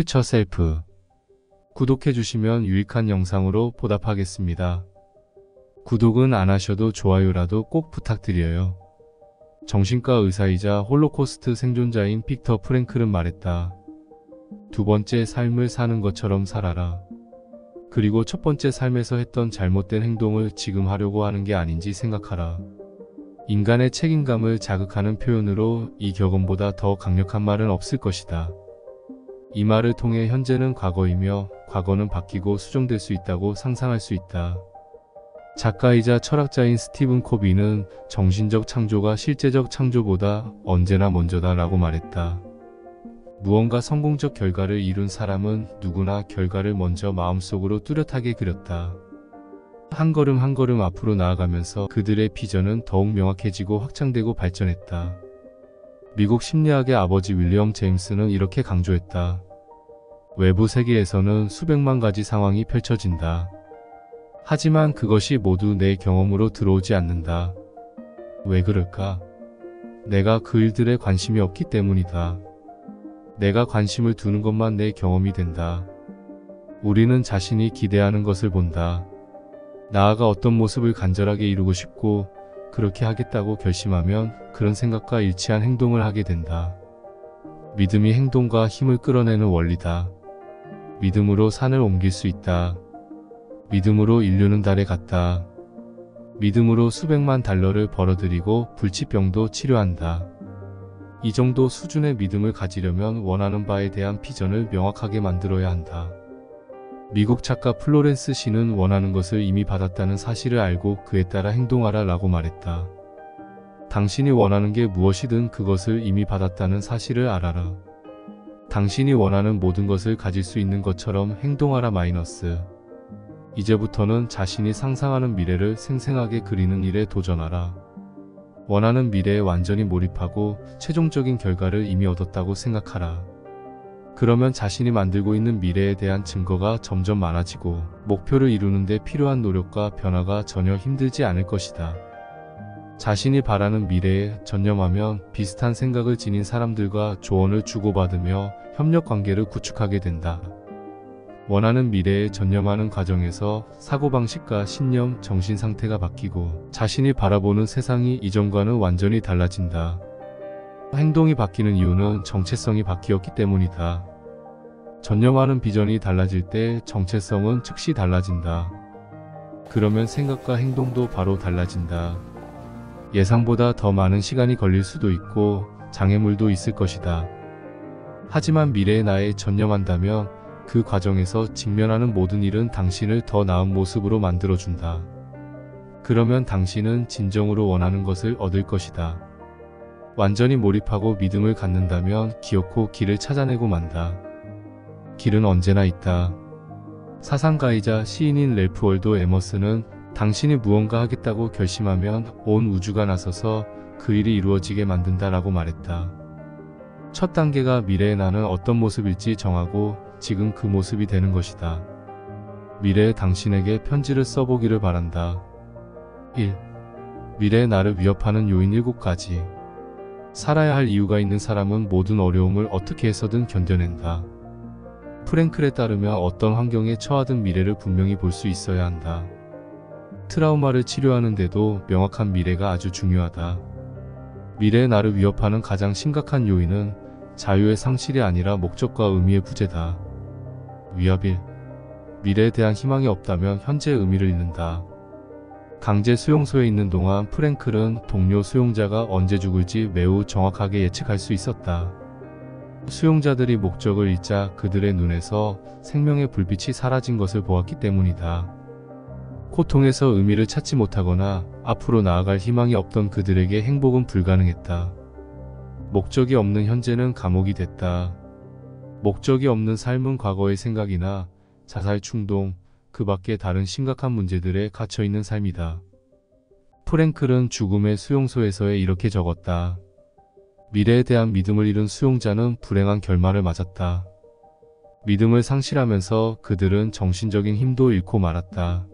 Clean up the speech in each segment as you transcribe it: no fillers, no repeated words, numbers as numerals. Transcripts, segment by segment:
퓨처 셀프. 구독해주시면 유익한 영상으로 보답하겠습니다. 구독은 안 하셔도 좋아요라도 꼭 부탁드려요. 정신과 의사이자 홀로코스트 생존자인 빅터 프랭클은 말했다. 두 번째 삶을 사는 것처럼 살아라. 그리고 첫 번째 삶에서 했던 잘못된 행동을 지금 하려고 하는 게 아닌지 생각하라. 인간의 책임감을 자극하는 표현으로 이 격언보다 더 강력한 말은 없을 것이다. 이 말을 통해 현재는 과거이며 과거는 바뀌고 수정될 수 있다고 상상할 수 있다. 작가이자 철학자인 스티븐 코비는 정신적 창조가 실제적 창조보다 언제나 먼저다 라고 말했다. 무언가 성공적 결과를 이룬 사람은 누구나 결과를 먼저 마음속으로 뚜렷하게 그렸다. 한 걸음 한 걸음 앞으로 나아가면서 그들의 비전은 더욱 명확해지고 확장되고 발전했다. 미국 심리학의 아버지 윌리엄 제임스는 이렇게 강조했다. 외부 세계에서는 수백만 가지 상황이 펼쳐진다. 하지만 그것이 모두 내 경험으로 들어오지 않는다. 왜 그럴까? 내가 그 일들에 관심이 없기 때문이다. 내가 관심을 두는 것만 내 경험이 된다. 우리는 자신이 기대하는 것을 본다. 나아가 어떤 모습을 간절하게 이루고 싶고 그렇게 하겠다고 결심하면 그런 생각과 일치한 행동을 하게 된다. 믿음이 행동과 힘을 끌어내는 원리다. 믿음으로 산을 옮길 수 있다. 믿음으로 인류는 달에 갔다. 믿음으로 수백만 달러를 벌어들이고 불치병도 치료한다. 이 정도 수준의 믿음을 가지려면 원하는 바에 대한 비전을 명확하게 만들어야 한다. 미국 작가 플로렌스 시는 원하는 것을 이미 받았다는 사실을 알고 그에 따라 행동하라 라고 말했다. 당신이 원하는 게 무엇이든 그것을 이미 받았다는 사실을 알아라. 당신이 원하는 모든 것을 가질 수 있는 것처럼 행동하라 마이너스. 이제부터는 자신이 상상하는 미래를 생생하게 그리는 일에 도전하라. 원하는 미래에 완전히 몰입하고 최종적인 결과를 이미 얻었다고 생각하라. 그러면 자신이 만들고 있는 미래에 대한 증거가 점점 많아지고 목표를 이루는 데 필요한 노력과 변화가 전혀 힘들지 않을 것이다. 자신이 바라는 미래에 전념하면 비슷한 생각을 지닌 사람들과 조언을 주고받으며 협력 관계를 구축하게 된다. 원하는 미래에 전념하는 과정에서 사고방식과 신념, 정신 상태가 바뀌고 자신이 바라보는 세상이 이전과는 완전히 달라진다. 행동이 바뀌는 이유는 정체성이 바뀌었기 때문이다. 전념하는 비전이 달라질 때 정체성은 즉시 달라진다. 그러면 생각과 행동도 바로 달라진다. 예상보다 더 많은 시간이 걸릴 수도 있고 장애물도 있을 것이다. 하지만 미래의 나에 전념한다면 그 과정에서 직면하는 모든 일은 당신을 더 나은 모습으로 만들어준다. 그러면 당신은 진정으로 원하는 것을 얻을 것이다. 완전히 몰입하고 믿음을 갖는다면 기어코 길을 찾아내고 만다. 길은 언제나 있다. 사상가이자 시인인 랠프 월도 에머슨은 당신이 무언가 하겠다고 결심하면 온 우주가 나서서 그 일이 이루어지게 만든다라고 말했다. 첫 단계가 미래의 나는 어떤 모습일지 정하고 지금 그 모습이 되는 것이다. 미래의 당신에게 편지를 써보기를 바란다. 1. 미래의 나를 위협하는 요인 7가지. 살아야 할 이유가 있는 사람은 모든 어려움을 어떻게 해서든 견뎌낸다. 프랭클에 따르면 어떤 환경에 처하든 미래를 분명히 볼 수 있어야 한다. 트라우마를 치료하는데도 명확한 미래가 아주 중요하다. 미래의 나를 위협하는 가장 심각한 요인은 자유의 상실이 아니라 목적과 의미의 부재다. 위협 1. 미래에 대한 희망이 없다면 현재의 의미를 잃는다. 강제 수용소에 있는 동안 프랭클은 동료 수용자가 언제 죽을지 매우 정확하게 예측할 수 있었다. 수용자들이 목적을 잃자 그들의 눈에서 생명의 불빛이 사라진 것을 보았기 때문이다. 고통에서 의미를 찾지 못하거나 앞으로 나아갈 희망이 없던 그들에게 행복은 불가능했다. 목적이 없는 현재는 감옥이 됐다. 목적이 없는 삶은 과거의 생각이나 자살 충동, 그 밖의 다른 심각한 문제들에 갇혀있는 삶이다. 프랭클은 죽음의 수용소에서에 이렇게 적었다. 미래에 대한 믿음을 잃은 수용자는 불행한 결말을 맞았다. 믿음을 상실하면서 그들은 정신적인 힘도 잃고 말았다.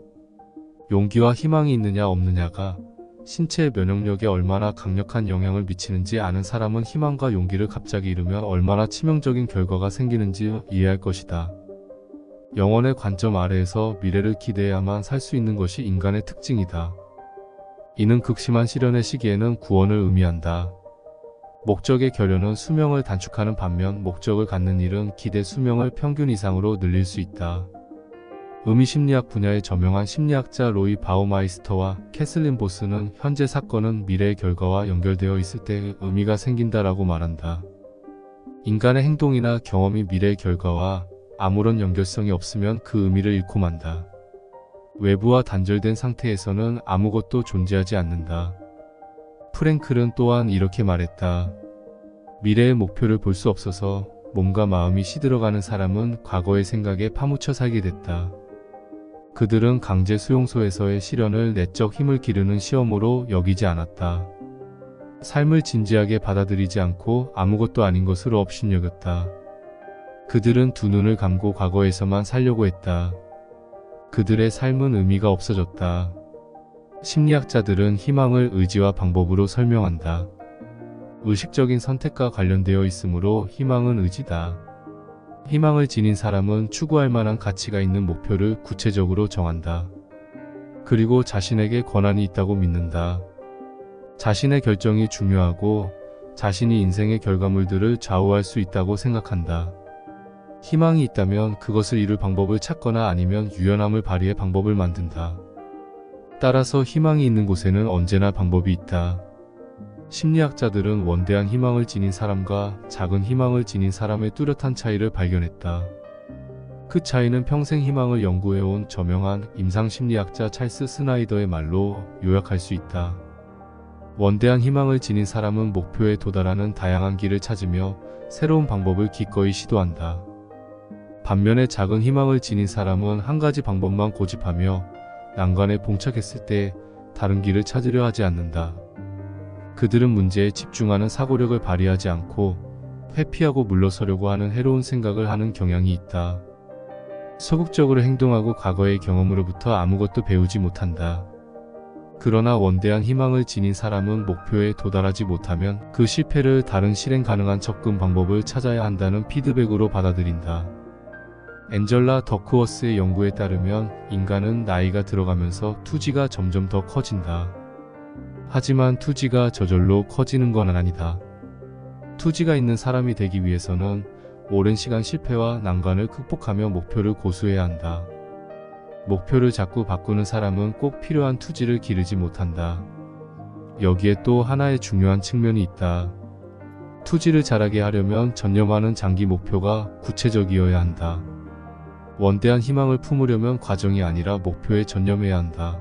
용기와 희망이 있느냐 없느냐가 신체의 면역력에 얼마나 강력한 영향을 미치는지 아는 사람은 희망과 용기를 갑자기 잃으면 얼마나 치명적인 결과가 생기는지 이해할 것이다. 영혼의 관점 아래에서 미래를 기대해야만 살 수 있는 것이 인간의 특징이다. 이는 극심한 시련의 시기에는 구원을 의미한다. 목적의 결연은 수명을 단축하는 반면 목적을 갖는 일은 기대 수명을 평균 이상으로 늘릴 수 있다. 의미심리학 분야의 저명한 심리학자 로이 바우마이스터와 캐슬린 보스는 현재 사건은 미래의 결과와 연결되어 있을 때 의미가 생긴다라고 말한다. 인간의 행동이나 경험이 미래의 결과와 아무런 연결성이 없으면 그 의미를 잃고 만다. 외부와 단절된 상태에서는 아무것도 존재하지 않는다. 프랭클은 또한 이렇게 말했다. 미래의 목표를 볼 수 없어서 몸과 마음이 시들어가는 사람은 과거의 생각에 파묻혀 살게 됐다. 그들은 강제 수용소에서의 시련을 내적 힘을 기르는 시험으로 여기지 않았다. 삶을 진지하게 받아들이지 않고 아무것도 아닌 것으로 업신여겼다. 그들은 두 눈을 감고 과거에서만 살려고 했다. 그들의 삶은 의미가 없어졌다. 심리학자들은 희망을 의지와 방법으로 설명한다. 의식적인 선택과 관련되어 있으므로 희망은 의지다. 희망을 지닌 사람은 추구할 만한 가치가 있는 목표를 구체적으로 정한다. 그리고 자신에게 권한이 있다고 믿는다. 자신의 결정이 중요하고 자신이 인생의 결과물들을 좌우할 수 있다고 생각한다. 희망이 있다면 그것을 이룰 방법을 찾거나 아니면 유연함을 발휘해 방법을 만든다. 따라서 희망이 있는 곳에는 언제나 방법이 있다. 심리학자들은 원대한 희망을 지닌 사람과 작은 희망을 지닌 사람의 뚜렷한 차이를 발견했다. 그 차이는 평생 희망을 연구해온 저명한 임상심리학자 찰스 스나이더의 말로 요약할 수 있다. 원대한 희망을 지닌 사람은 목표에 도달하는 다양한 길을 찾으며 새로운 방법을 기꺼이 시도한다. 반면에 작은 희망을 지닌 사람은 한 가지 방법만 고집하며 난관에 봉착했을 때 다른 길을 찾으려 하지 않는다. 그들은 문제에 집중하는 사고력을 발휘하지 않고 회피하고 물러서려고 하는 해로운 생각을 하는 경향이 있다. 소극적으로 행동하고 과거의 경험으로부터 아무것도 배우지 못한다. 그러나 원대한 희망을 지닌 사람은 목표에 도달하지 못하면 그 실패를 다른 실행 가능한 접근 방법을 찾아야 한다는 피드백으로 받아들인다. 앤젤라 더크워스의 연구에 따르면 인간은 나이가 들어가면서 투지가 점점 더 커진다. 하지만 투지가 저절로 커지는 건 아니다. 투지가 있는 사람이 되기 위해서는 오랜 시간 실패와 난관을 극복하며 목표를 고수해야 한다. 목표를 자꾸 바꾸는 사람은 꼭 필요한 투지를 기르지 못한다. 여기에 또 하나의 중요한 측면이 있다. 투지를 자라게 하려면 전념하는 장기 목표가 구체적이어야 한다. 원대한 희망을 품으려면 과정이 아니라 목표에 전념해야 한다.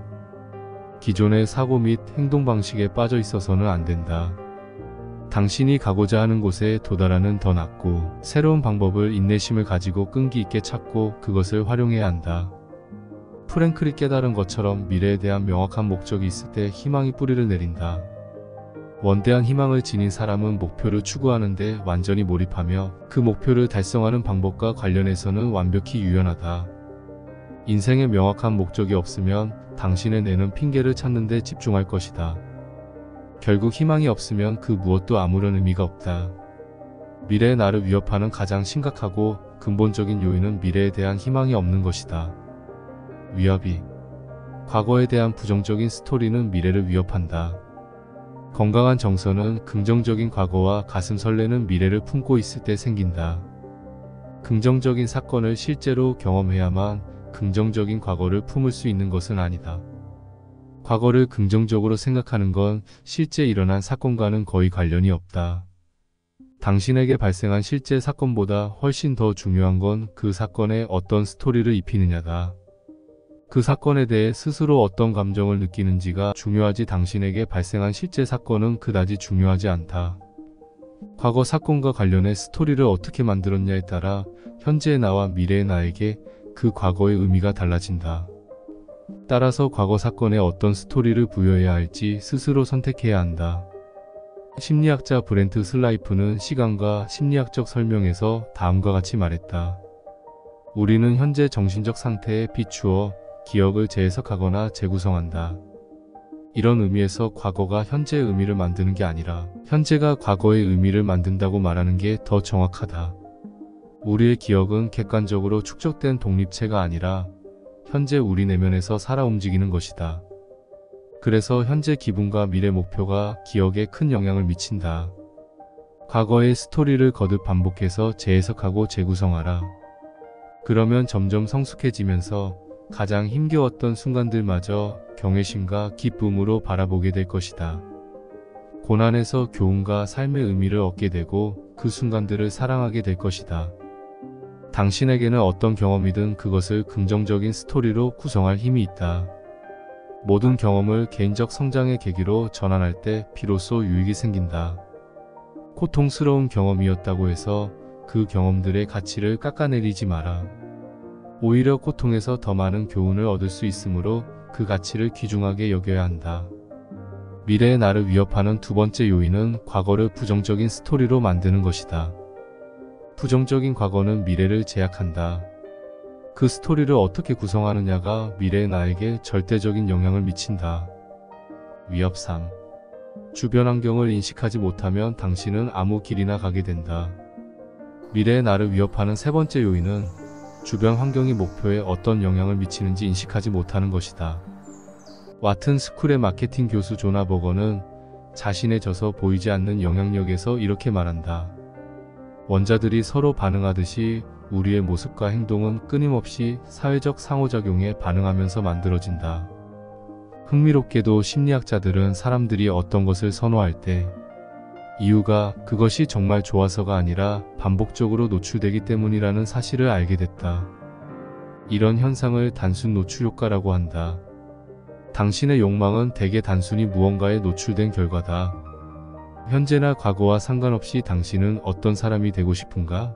기존의 사고 및 행동 방식에 빠져 있어서는 안 된다. 당신이 가고자 하는 곳에 도달하는 더 낫고 새로운 방법을 인내심을 가지고 끈기 있게 찾고 그것을 활용해야 한다. 프랭클이 깨달은 것처럼 미래에 대한 명확한 목적이 있을 때 희망이 뿌리를 내린다. 원대한 희망을 지닌 사람은 목표를 추구하는데 완전히 몰입하며 그 목표를 달성하는 방법과 관련해서는 완벽히 유연하다. 인생에 명확한 목적이 없으면 당신의 내는 핑계를 찾는 데 집중할 것이다. 결국 희망이 없으면 그 무엇도 아무런 의미가 없다. 미래의 나를 위협하는 가장 심각하고 근본적인 요인은 미래에 대한 희망이 없는 것이다. 위협이 과거에 대한 부정적인 스토리는 미래를 위협한다. 건강한 정서는 긍정적인 과거와 가슴 설레는 미래를 품고 있을 때 생긴다. 긍정적인 사건을 실제로 경험해야만 긍정적인 과거를 품을 수 있는 것은 아니다. 과거를 긍정적으로 생각하는 건 실제 일어난 사건과는 거의 관련이 없다. 당신에게 발생한 실제 사건보다 훨씬 더 중요한 건 그 사건에 어떤 스토리를 입히느냐다. 그 사건에 대해 스스로 어떤 감정을 느끼는지가 중요하지 당신에게 발생한 실제 사건은 그다지 중요하지 않다. 과거 사건과 관련해 스토리를 어떻게 만들었냐에 따라 현재의 나와 미래의 나에게 그 과거의 의미가 달라진다. 따라서 과거 사건에 어떤 스토리를 부여해야 할지 스스로 선택해야 한다. 심리학자 브렌트 슬라이프는 시간과 심리학적 설명에서 다음과 같이 말했다. 우리는 현재 정신적 상태에 비추어 기억을 재해석하거나 재구성한다. 이런 의미에서 과거가 현재의 의미를 만드는 게 아니라 현재가 과거의 의미를 만든다고 말하는 게 더 정확하다. 우리의 기억은 객관적으로 축적된 독립체가 아니라 현재 우리 내면에서 살아 움직이는 것이다. 그래서 현재 기분과 미래 목표가 기억에 큰 영향을 미친다. 과거의 스토리를 거듭 반복해서 재해석하고 재구성하라. 그러면 점점 성숙해지면서 가장 힘겨웠던 순간들마저 경외심과 기쁨으로 바라보게 될 것이다. 고난에서 교훈과 삶의 의미를 얻게 되고 그 순간들을 사랑하게 될 것이다. 당신에게는 어떤 경험이든 그것을 긍정적인 스토리로 구성할 힘이 있다. 모든 경험을 개인적 성장의 계기로 전환할 때 비로소 유익이 생긴다. 고통스러운 경험이었다고 해서 그 경험들의 가치를 깎아내리지 마라. 오히려 고통에서 더 많은 교훈을 얻을 수 있으므로 그 가치를 귀중하게 여겨야 한다. 미래의 나를 위협하는 두 번째 요인은 과거를 부정적인 스토리로 만드는 것이다. 부정적인 과거는 미래를 제약한다. 그 스토리를 어떻게 구성하느냐가 미래의 나에게 절대적인 영향을 미친다. 위협 3. 주변 환경을 인식하지 못하면 당신은 아무 길이나 가게 된다. 미래의 나를 위협하는 세 번째 요인은 주변 환경이 목표에 어떤 영향을 미치는지 인식하지 못하는 것이다. 와튼 스쿨의 마케팅 교수 조나 버거는 자신의 져서 보이지 않는 영향력에서 이렇게 말한다. 원자들이 서로 반응하듯이 우리의 모습과 행동은 끊임없이 사회적 상호작용에 반응하면서 만들어진다. 흥미롭게도 심리학자들은 사람들이 어떤 것을 선호할 때 이유가 그것이 정말 좋아서가 아니라 반복적으로 노출되기 때문이라는 사실을 알게 됐다. 이런 현상을 단순 노출 효과라고 한다. 당신의 욕망은 대개 단순히 무언가에 노출된 결과다. 현재나 과거와 상관없이 당신은 어떤 사람이 되고 싶은가?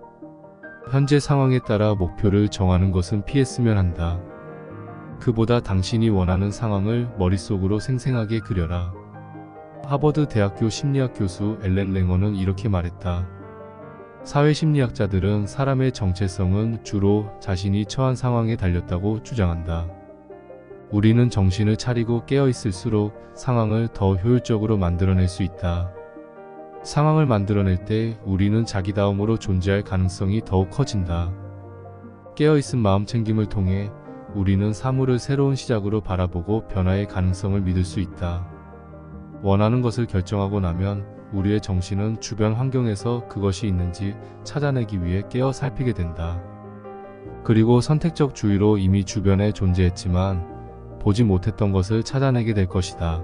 현재 상황에 따라 목표를 정하는 것은 피했으면 한다. 그보다 당신이 원하는 상황을 머릿속으로 생생하게 그려라. 하버드 대학교 심리학 교수 앨런 랭어는 이렇게 말했다. 사회심리학자들은 사람의 정체성은 주로 자신이 처한 상황에 달렸다고 주장한다. 우리는 정신을 차리고 깨어있을수록 상황을 더 효율적으로 만들어낼 수 있다. 상황을 만들어낼 때 우리는 자기다움으로 존재할 가능성이 더욱 커진다. 깨어있은 마음 챙김을 통해 우리는 사물을 새로운 시작으로 바라보고 변화의 가능성을 믿을 수 있다. 원하는 것을 결정하고 나면 우리의 정신은 주변 환경에서 그것이 있는지 찾아내기 위해 깨어 살피게 된다. 그리고 선택적 주의로 이미 주변에 존재했지만 보지 못했던 것을 찾아내게 될 것이다.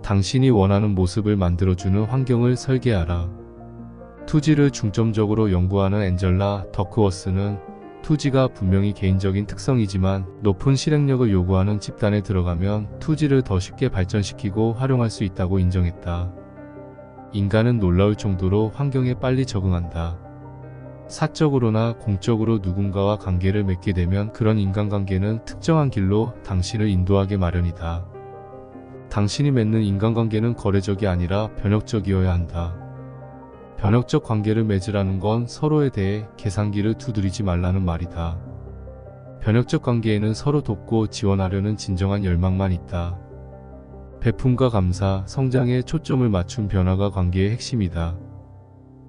당신이 원하는 모습을 만들어주는 환경을 설계하라. 투지를 중점적으로 연구하는 앤젤라 더크워스는 투지가 분명히 개인적인 특성이지만 높은 실행력을 요구하는 집단에 들어가면 투지를 더 쉽게 발전시키고 활용할 수 있다고 인정했다. 인간은 놀라울 정도로 환경에 빨리 적응한다. 사적으로나 공적으로 누군가와 관계를 맺게 되면 그런 인간관계는 특정한 길로 당신을 인도하게 마련이다. 당신이 맺는 인간관계는 거래적이 아니라 변혁적이어야 한다. 변혁적 관계를 맺으라는 건 서로에 대해 계산기를 두드리지 말라는 말이다. 변혁적 관계에는 서로 돕고 지원하려는 진정한 열망만 있다. 베품과 감사, 성장에 초점을 맞춘 변화가 관계의 핵심이다.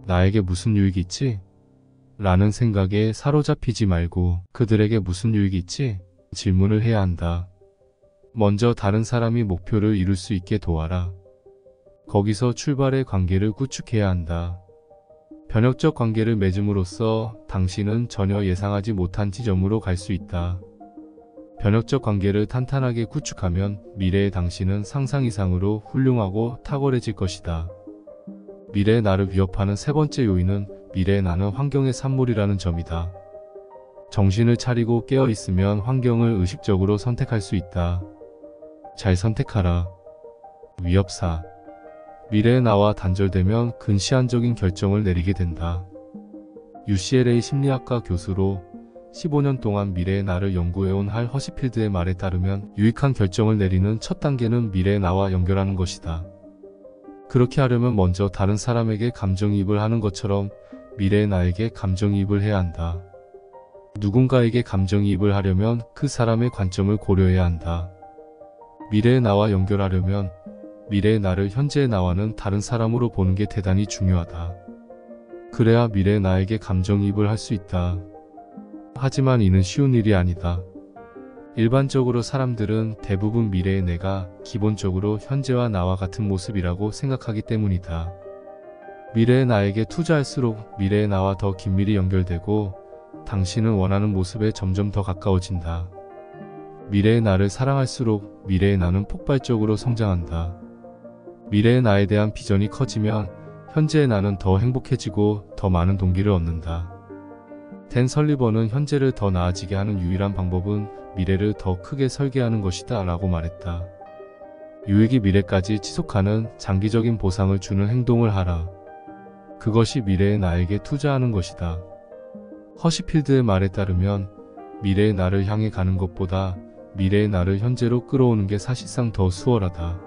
나에게 무슨 유익이 있지? 라는 생각에 사로잡히지 말고 그들에게 무슨 유익이 있지? 질문을 해야 한다. 먼저 다른 사람이 목표를 이룰 수 있게 도와라. 거기서 출발의 관계를 구축해야 한다. 변혁적 관계를 맺음으로써 당신은 전혀 예상하지 못한 지점으로 갈 수 있다. 변혁적 관계를 탄탄하게 구축하면 미래의 당신은 상상 이상으로 훌륭하고 탁월해질 것이다. 미래의 나를 위협하는 세 번째 요인은 미래의 나는 환경의 산물이라는 점이다. 정신을 차리고 깨어있으면 환경을 의식적으로 선택할 수 있다. 잘 선택하라. 위협 4. 미래의 나와 단절되면 근시안적인 결정을 내리게 된다. UCLA 심리학과 교수로 15년 동안 미래의 나를 연구해온 할 허시필드의 말에 따르면 유익한 결정을 내리는 첫 단계는 미래의 나와 연결하는 것이다. 그렇게 하려면 먼저 다른 사람에게 감정이입을 하는 것처럼 미래의 나에게 감정이입을 해야 한다. 누군가에게 감정이입을 하려면 그 사람의 관점을 고려해야 한다. 미래의 나와 연결하려면 미래의 나를 현재의 나와는 다른 사람으로 보는 게 대단히 중요하다. 그래야 미래의 나에게 감정이입을 할 수 있다. 하지만 이는 쉬운 일이 아니다. 일반적으로 사람들은 대부분 미래의 내가 기본적으로 현재와 나와 같은 모습이라고 생각하기 때문이다. 미래의 나에게 투자할수록 미래의 나와 더 긴밀히 연결되고 당신은 원하는 모습에 점점 더 가까워진다. 미래의 나를 사랑할수록 미래의 나는 폭발적으로 성장한다. 미래의 나에 대한 비전이 커지면 현재의 나는 더 행복해지고 더 많은 동기를 얻는다. 댄 설리번은 현재를 더 나아지게 하는 유일한 방법은 미래를 더 크게 설계하는 것이다 라고 말했다. 유익이 미래까지 지속하는 장기적인 보상을 주는 행동을 하라. 그것이 미래의 나에게 투자하는 것이다. 허시필드의 말에 따르면 미래의 나를 향해 가는 것보다 미래의 나를 현재로 끌어오는 게 사실상 더 수월하다.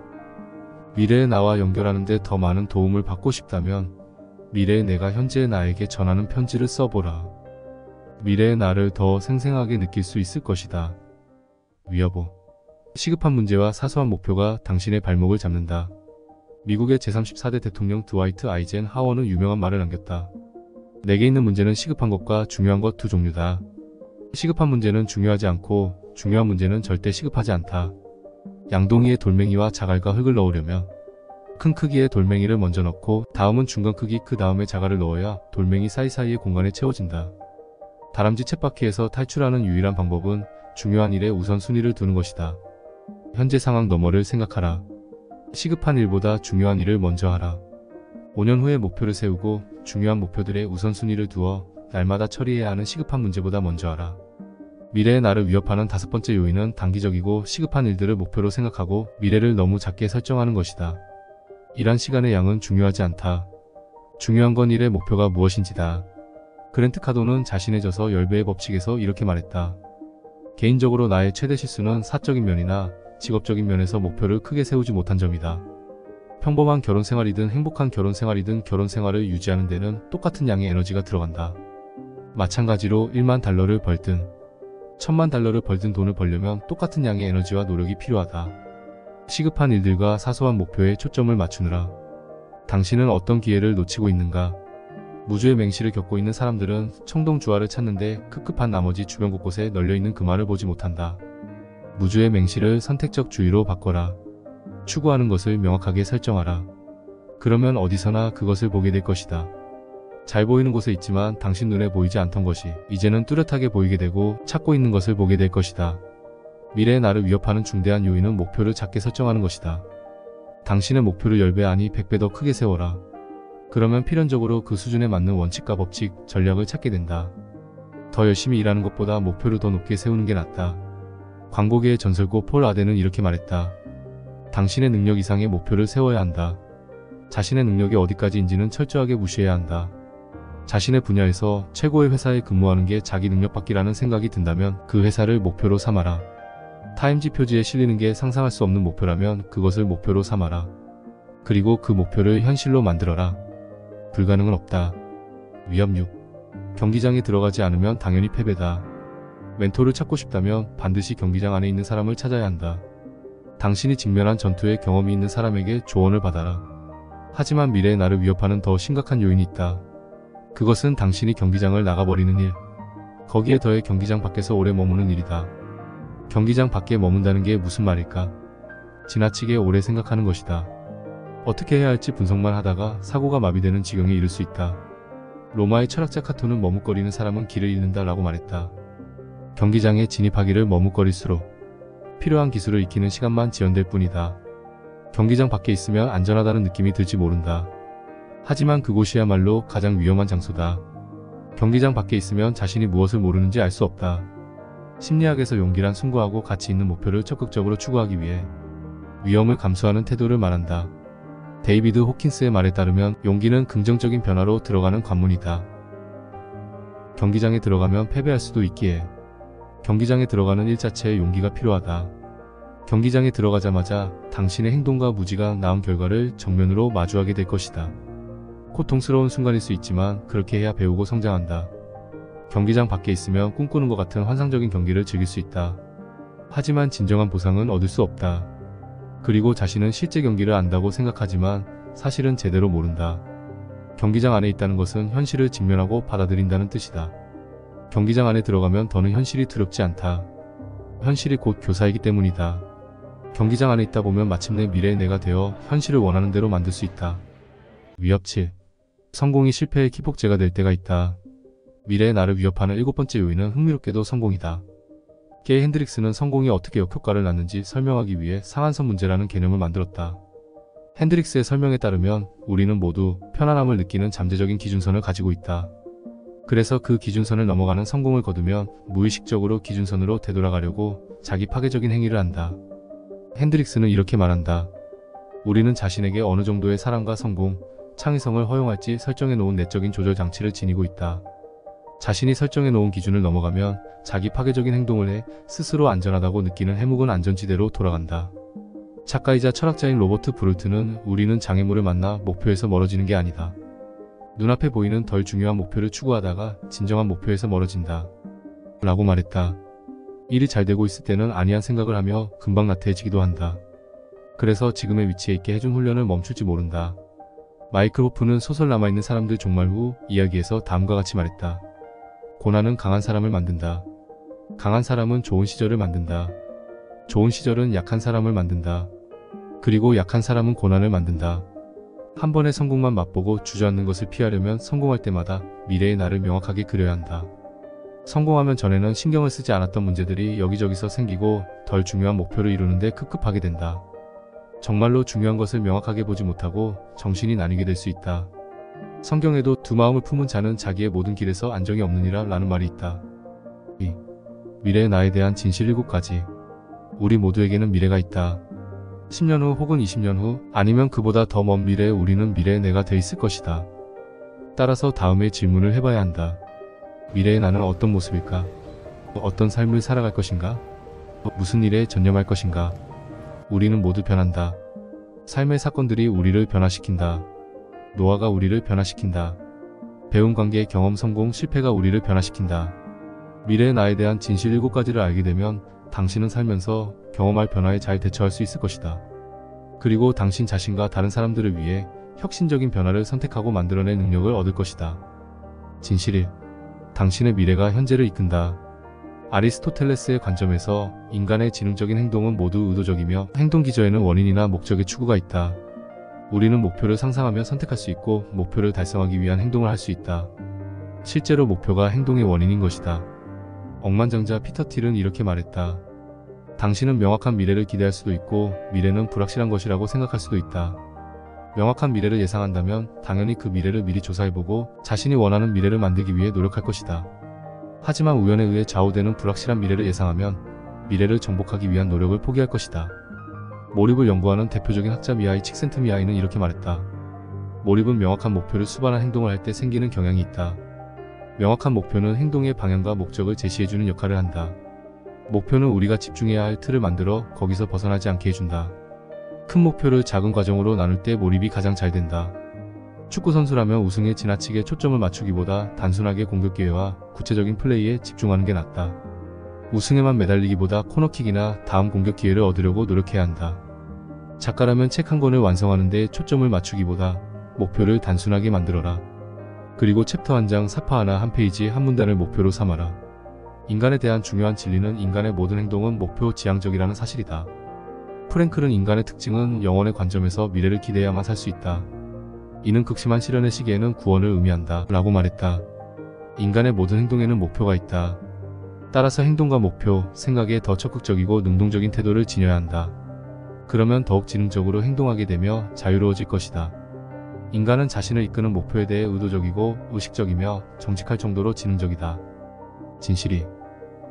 미래의 나와 연결하는 데 더 많은 도움을 받고 싶다면 미래의 내가 현재의 나에게 전하는 편지를 써보라. 미래의 나를 더 생생하게 느낄 수 있을 것이다. 위여보. 시급한 문제와 사소한 목표가 당신의 발목을 잡는다. 미국의 제34대 대통령 드와이트 아이젠 하워는 유명한 말을 남겼다. 내게 있는 문제는 시급한 것과 중요한 것 두 종류다. 시급한 문제는 중요하지 않고 중요한 문제는 절대 시급하지 않다. 양동이에 돌멩이와 자갈과 흙을 넣으려면 큰 크기의 돌멩이를 먼저 넣고 다음은 중간 크기 그 다음에 자갈을 넣어야 돌멩이 사이사이의 공간에 채워진다. 다람쥐 쳇바퀴에서 탈출하는 유일한 방법은 중요한 일에 우선순위를 두는 것이다. 현재 상황 너머를 생각하라. 시급한 일보다 중요한 일을 먼저 하라. 5년 후에 목표를 세우고 중요한 목표들의 우선순위를 두어 날마다 처리해야 하는 시급한 문제보다 먼저 하라. 미래의 나를 위협하는 다섯 번째 요인은 단기적이고 시급한 일들을 목표로 생각하고 미래를 너무 작게 설정하는 것이다. 일한 시간의 양은 중요하지 않다. 중요한 건 일의 목표가 무엇인지다. 그랜트 카도는 자신의 저서 10배의 법칙에서 이렇게 말했다. 개인적으로 나의 최대 실수는 사적인 면이나 직업적인 면에서 목표를 크게 세우지 못한 점이다. 평범한 결혼생활이든 행복한 결혼생활이든 결혼생활을 유지하는 데는 똑같은 양의 에너지가 들어간다. 마찬가지로 1만 달러를 벌든 1000만 달러를 벌든 돈을 벌려면 똑같은 양의 에너지와 노력이 필요하다. 시급한 일들과 사소한 목표에 초점을 맞추느라. 당신은 어떤 기회를 놓치고 있는가? 무주의 맹시를 겪고 있는 사람들은 청동주화를 찾는데 급급한 나머지 주변 곳곳에 널려있는 금화를 보지 못한다. 무주의 맹시를 선택적 주의로 바꿔라. 추구하는 것을 명확하게 설정하라. 그러면 어디서나 그것을 보게 될 것이다. 잘 보이는 곳에 있지만 당신 눈에 보이지 않던 것이 이제는 뚜렷하게 보이게 되고 찾고 있는 것을 보게 될 것이다. 미래의 나를 위협하는 중대한 요인은 목표를 작게 설정하는 것이다. 당신의 목표를 10배 아니 100배 더 크게 세워라. 그러면 필연적으로 그 수준에 맞는 원칙과 법칙, 전략을 찾게 된다. 더 열심히 일하는 것보다 목표를 더 높게 세우는 게 낫다. 광고계의 전설고 폴 아덴은 이렇게 말했다. 당신의 능력 이상의 목표를 세워야 한다. 자신의 능력이 어디까지인지는 철저하게 무시해야 한다. 자신의 분야에서 최고의 회사에 근무하는 게 자기 능력받기라는 생각이 든다면 그 회사를 목표로 삼아라. 타임지 표지에 실리는 게 상상할 수 없는 목표라면 그것을 목표로 삼아라. 그리고 그 목표를 현실로 만들어라. 불가능은 없다. 위험 6. 경기장에 들어가지 않으면 당연히 패배다. 멘토를 찾고 싶다면 반드시 경기장 안에 있는 사람을 찾아야 한다. 당신이 직면한 전투에 경험이 있는 사람에게 조언을 받아라. 하지만 미래의 나를 위협하는 더 심각한 요인이 있다. 그것은 당신이 경기장을 나가버리는 일. 거기에 더해 경기장 밖에서 오래 머무는 일이다. 경기장 밖에 머문다는 게 무슨 말일까? 지나치게 오래 생각하는 것이다. 어떻게 해야 할지 분석만 하다가 사고가 마비되는 지경에 이를 수 있다. 로마의 철학자 카토는 머뭇거리는 사람은 길을 잃는다 라고 말했다. 경기장에 진입하기를 머뭇거릴수록 필요한 기술을 익히는 시간만 지연될 뿐이다. 경기장 밖에 있으면 안전하다는 느낌이 들지 모른다. 하지만 그곳이야말로 가장 위험한 장소다. 경기장 밖에 있으면 자신이 무엇을 모르는지 알 수 없다. 심리학에서 용기란 숭고하고 가치 있는 목표를 적극적으로 추구하기 위해 위험을 감수하는 태도를 말한다. 데이비드 호킨스의 말에 따르면 용기는 긍정적인 변화로 들어가는 관문이다. 경기장에 들어가면 패배할 수도 있기에 경기장에 들어가는 일 자체에 용기가 필요하다. 경기장에 들어가자마자 당신의 행동과 무지가 낳은 결과를 정면으로 마주하게 될 것이다. 고통스러운 순간일 수 있지만 그렇게 해야 배우고 성장한다. 경기장 밖에 있으면 꿈꾸는 것 같은 환상적인 경기를 즐길 수 있다. 하지만 진정한 보상은 얻을 수 없다. 그리고 자신은 실제 경기를 안다고 생각하지만 사실은 제대로 모른다. 경기장 안에 있다는 것은 현실을 직면하고 받아들인다는 뜻이다. 경기장 안에 들어가면 더는 현실이 두렵지 않다. 현실이 곧 교사이기 때문이다. 경기장 안에 있다 보면 마침내 미래의 내가 되어 현실을 원하는 대로 만들 수 있다. 위협 7. 성공이 실패의 기폭제가 될 때가 있다. 미래의 나를 위협하는 7번째 요인은 흥미롭게도 성공이다. 게이 핸드릭스는 성공이 어떻게 역효과를 낳는지 설명하기 위해 상한선 문제라는 개념을 만들었다. 핸드릭스의 설명에 따르면 우리는 모두 편안함을 느끼는 잠재적인 기준선을 가지고 있다. 그래서 그 기준선을 넘어가는 성공을 거두면 무의식적으로 기준선으로 되돌아가려고 자기 파괴적인 행위를 한다. 핸드릭스는 이렇게 말한다. 우리는 자신에게 어느 정도의 사랑과 성공, 창의성을 허용할지 설정해 놓은 내적인 조절 장치를 지니고 있다. 자신이 설정해 놓은 기준을 넘어가면 자기 파괴적인 행동을 해 스스로 안전하다고 느끼는 해묵은 안전지대로 돌아간다. 작가이자 철학자인 로버트 브룰트는 우리는 장애물을 만나 목표에서 멀어지는 게 아니다. 눈앞에 보이는 덜 중요한 목표를 추구하다가 진정한 목표에서 멀어진다. 라고 말했다. 일이 잘 되고 있을 때는 아니한 생각을 하며 금방 나태해지기도 한다. 그래서 지금의 위치에 있게 해준 훈련을 멈출지 모른다. 마이클 호프는 소설 남아있는 사람들 종말 후 이야기에서 다음과 같이 말했다. 고난은 강한 사람을 만든다. 강한 사람은 좋은 시절을 만든다. 좋은 시절은 약한 사람을 만든다. 그리고 약한 사람은 고난을 만든다. 한 번의 성공만 맛보고 주저앉는 것을 피하려면 성공할 때마다 미래의 나를 명확하게 그려야 한다. 성공하면 전에는 신경을 쓰지 않았던 문제들이 여기저기서 생기고 덜 중요한 목표를 이루는데 급급하게 된다. 정말로 중요한 것을 명확하게 보지 못하고 정신이 나뉘게 될 수 있다. 성경에도 두 마음을 품은 자는 자기의 모든 길에서 안정이 없느니라 라는 말이 있다. 미래의 나에 대한 진실 7가지. 우리 모두에게는 미래가 있다. 10년 후 혹은 20년 후 아니면 그보다 더 먼 미래에 우리는 미래의 내가 돼 있을 것이다. 따라서 다음의 질문을 해봐야 한다. 미래의 나는 어떤 모습일까? 어떤 삶을 살아갈 것인가? 무슨 일에 전념할 것인가? 우리는 모두 변한다. 삶의 사건들이 우리를 변화시킨다. 노화가 우리를 변화시킨다. 배움 관계, 경험, 성공, 실패가 우리를 변화시킨다. 미래의 나에 대한 진실 7가지를 알게 되면 당신은 살면서 경험할 변화에 잘 대처할 수 있을 것이다. 그리고 당신 자신과 다른 사람들을 위해 혁신적인 변화를 선택하고 만들어낼 능력을 얻을 것이다. 진실 1. 당신의 미래가 현재를 이끈다. 아리스토텔레스의 관점에서 인간의 지능적인 행동은 모두 의도적이며 행동 기저에는 원인이나 목적의 추구가 있다. 우리는 목표를 상상하며 선택할 수 있고 목표를 달성하기 위한 행동을 할 수 있다. 실제로 목표가 행동의 원인인 것이다. 억만장자 피터 틸은 이렇게 말했다. 당신은 명확한 미래를 기대할 수도 있고 미래는 불확실한 것이라고 생각할 수도 있다. 명확한 미래를 예상한다면 당연히 그 미래를 미리 조사해보고 자신이 원하는 미래를 만들기 위해 노력할 것이다. 하지만 우연에 의해 좌우되는 불확실한 미래를 예상하면 미래를 정복하기 위한 노력을 포기할 것이다. 몰입을 연구하는 대표적인 학자 미하이 칙센트미하이는 이렇게 말했다. 몰입은 명확한 목표를 수반한 행동을 할 때 생기는 경향이 있다. 명확한 목표는 행동의 방향과 목적을 제시해주는 역할을 한다. 목표는 우리가 집중해야 할 틀을 만들어 거기서 벗어나지 않게 해준다. 큰 목표를 작은 과정으로 나눌 때 몰입이 가장 잘 된다. 축구선수라면 우승에 지나치게 초점을 맞추기보다 단순하게 공격 기회와 구체적인 플레이에 집중하는 게 낫다. 우승에만 매달리기보다 코너킥이나 다음 공격 기회를 얻으려고 노력해야 한다. 작가라면 책 한 권을 완성하는데 초점을 맞추기보다 목표를 단순하게 만들어라. 그리고 챕터 한 장, 사파 하나, 한 페이지, 한 문단을 목표로 삼아라. 인간에 대한 중요한 진리는 인간의 모든 행동은 목표 지향적이라는 사실이다. 프랭클은 인간의 특징은 영혼의 관점에서 미래를 기대야만 살 수 있다. 이는 극심한 시련의 시기에는 구원을 의미한다. 라고 말했다. 인간의 모든 행동에는 목표가 있다. 따라서 행동과 목표, 생각에 더 적극적이고 능동적인 태도를 지녀야 한다. 그러면 더욱 지능적으로 행동하게 되며 자유로워질 것이다. 인간은 자신을 이끄는 목표에 대해 의도적이고 의식적이며 정직할 정도로 지능적이다. 진실이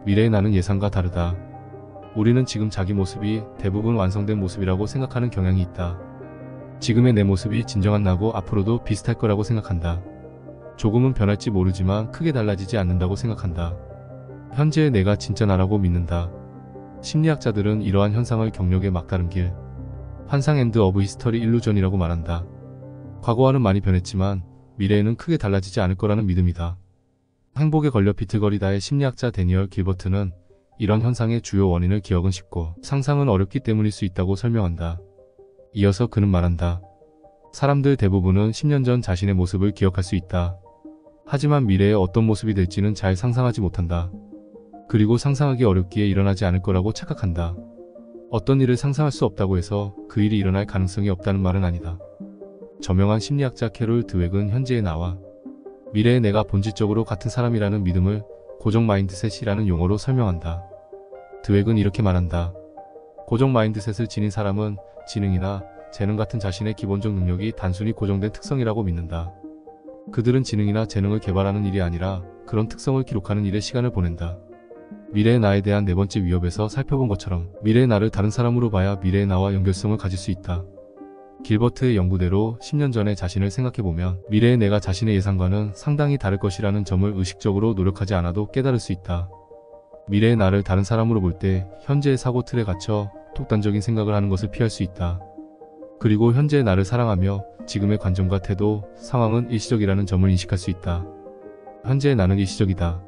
미래의 나는 예상과 다르다. 우리는 지금 자기 모습이 대부분 완성된 모습이라고 생각하는 경향이 있다. 지금의 내 모습이 진정한 나고 앞으로도 비슷할 거라고 생각한다. 조금은 변할지 모르지만 크게 달라지지 않는다고 생각한다. 현재의 내가 진짜 나라고 믿는다. 심리학자들은 이러한 현상을 경력의 막다른 길, 환상 엔드 오브 히스터리 일루전이라고 말한다. 과거와는 많이 변했지만 미래에는 크게 달라지지 않을 거라는 믿음이다. 행복에 걸려 비틀거리다의 심리학자 데니얼 길버트는 이런 현상의 주요 원인을 기억은 쉽고 상상은 어렵기 때문일 수 있다고 설명한다. 이어서 그는 말한다. 사람들 대부분은 10년 전 자신의 모습을 기억할 수 있다. 하지만 미래에 어떤 모습이 될지는 잘 상상하지 못한다. 그리고 상상하기 어렵기에 일어나지 않을 거라고 착각한다. 어떤 일을 상상할 수 없다고 해서 그 일이 일어날 가능성이 없다는 말은 아니다. 저명한 심리학자 캐롤 드웩은 현재의 나와 미래의 내가 본질적으로 같은 사람이라는 믿음을 고정 마인드셋이라는 용어로 설명한다. 드웩은 이렇게 말한다. 고정 마인드셋을 지닌 사람은 지능이나 재능 같은 자신의 기본적 능력이 단순히 고정된 특성이라고 믿는다. 그들은 지능이나 재능을 개발하는 일이 아니라 그런 특성을 기록하는 일에 시간을 보낸다. 미래의 나에 대한 네 번째 위협에서 살펴본 것처럼 미래의 나를 다른 사람으로 봐야 미래의 나와 연결성을 가질 수 있다. 길버트의 연구대로 10년 전의 자신을 생각해보면 미래의 내가 자신의 예상과는 상당히 다를 것이라는 점을 의식적으로 노력하지 않아도 깨달을 수 있다. 미래의 나를 다른 사람으로 볼 때 현재의 사고 틀에 갇혀 독단적인 생각을 하는 것을 피할 수 있다. 그리고 현재의 나를 사랑하며 지금의 관점과 태도, 상황은 일시적이라는 점을 인식할 수 있다. 현재의 나는 일시적이다.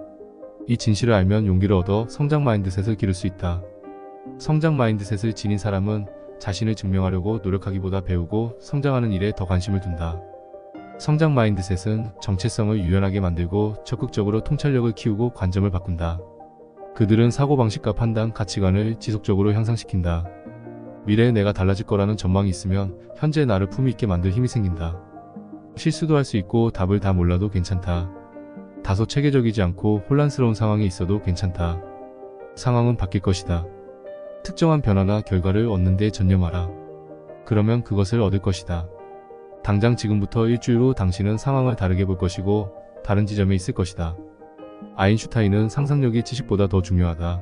이 진실을 알면 용기를 얻어 성장 마인드셋을 기를 수 있다. 성장 마인드셋을 지닌 사람은 자신을 증명하려고 노력하기보다 배우고 성장하는 일에 더 관심을 둔다. 성장 마인드셋은 정체성을 유연하게 만들고 적극적으로 통찰력을 키우고 관점을 바꾼다. 그들은 사고방식과 판단, 가치관을 지속적으로 향상시킨다. 미래의 내가 달라질 거라는 전망이 있으면 현재의 나를 품위 있게 만들 힘이 생긴다. 실수도 할 수 있고 답을 다 몰라도 괜찮다. 다소 체계적이지 않고 혼란스러운 상황에 있어도 괜찮다. 상황은 바뀔 것이다. 특정한 변화나 결과를 얻는 데 전념하라. 그러면 그것을 얻을 것이다. 당장 지금부터 일주일 후 당신은 상황을 다르게 볼 것이고 다른 지점에 있을 것이다. 아인슈타인은 상상력이 지식보다 더 중요하다.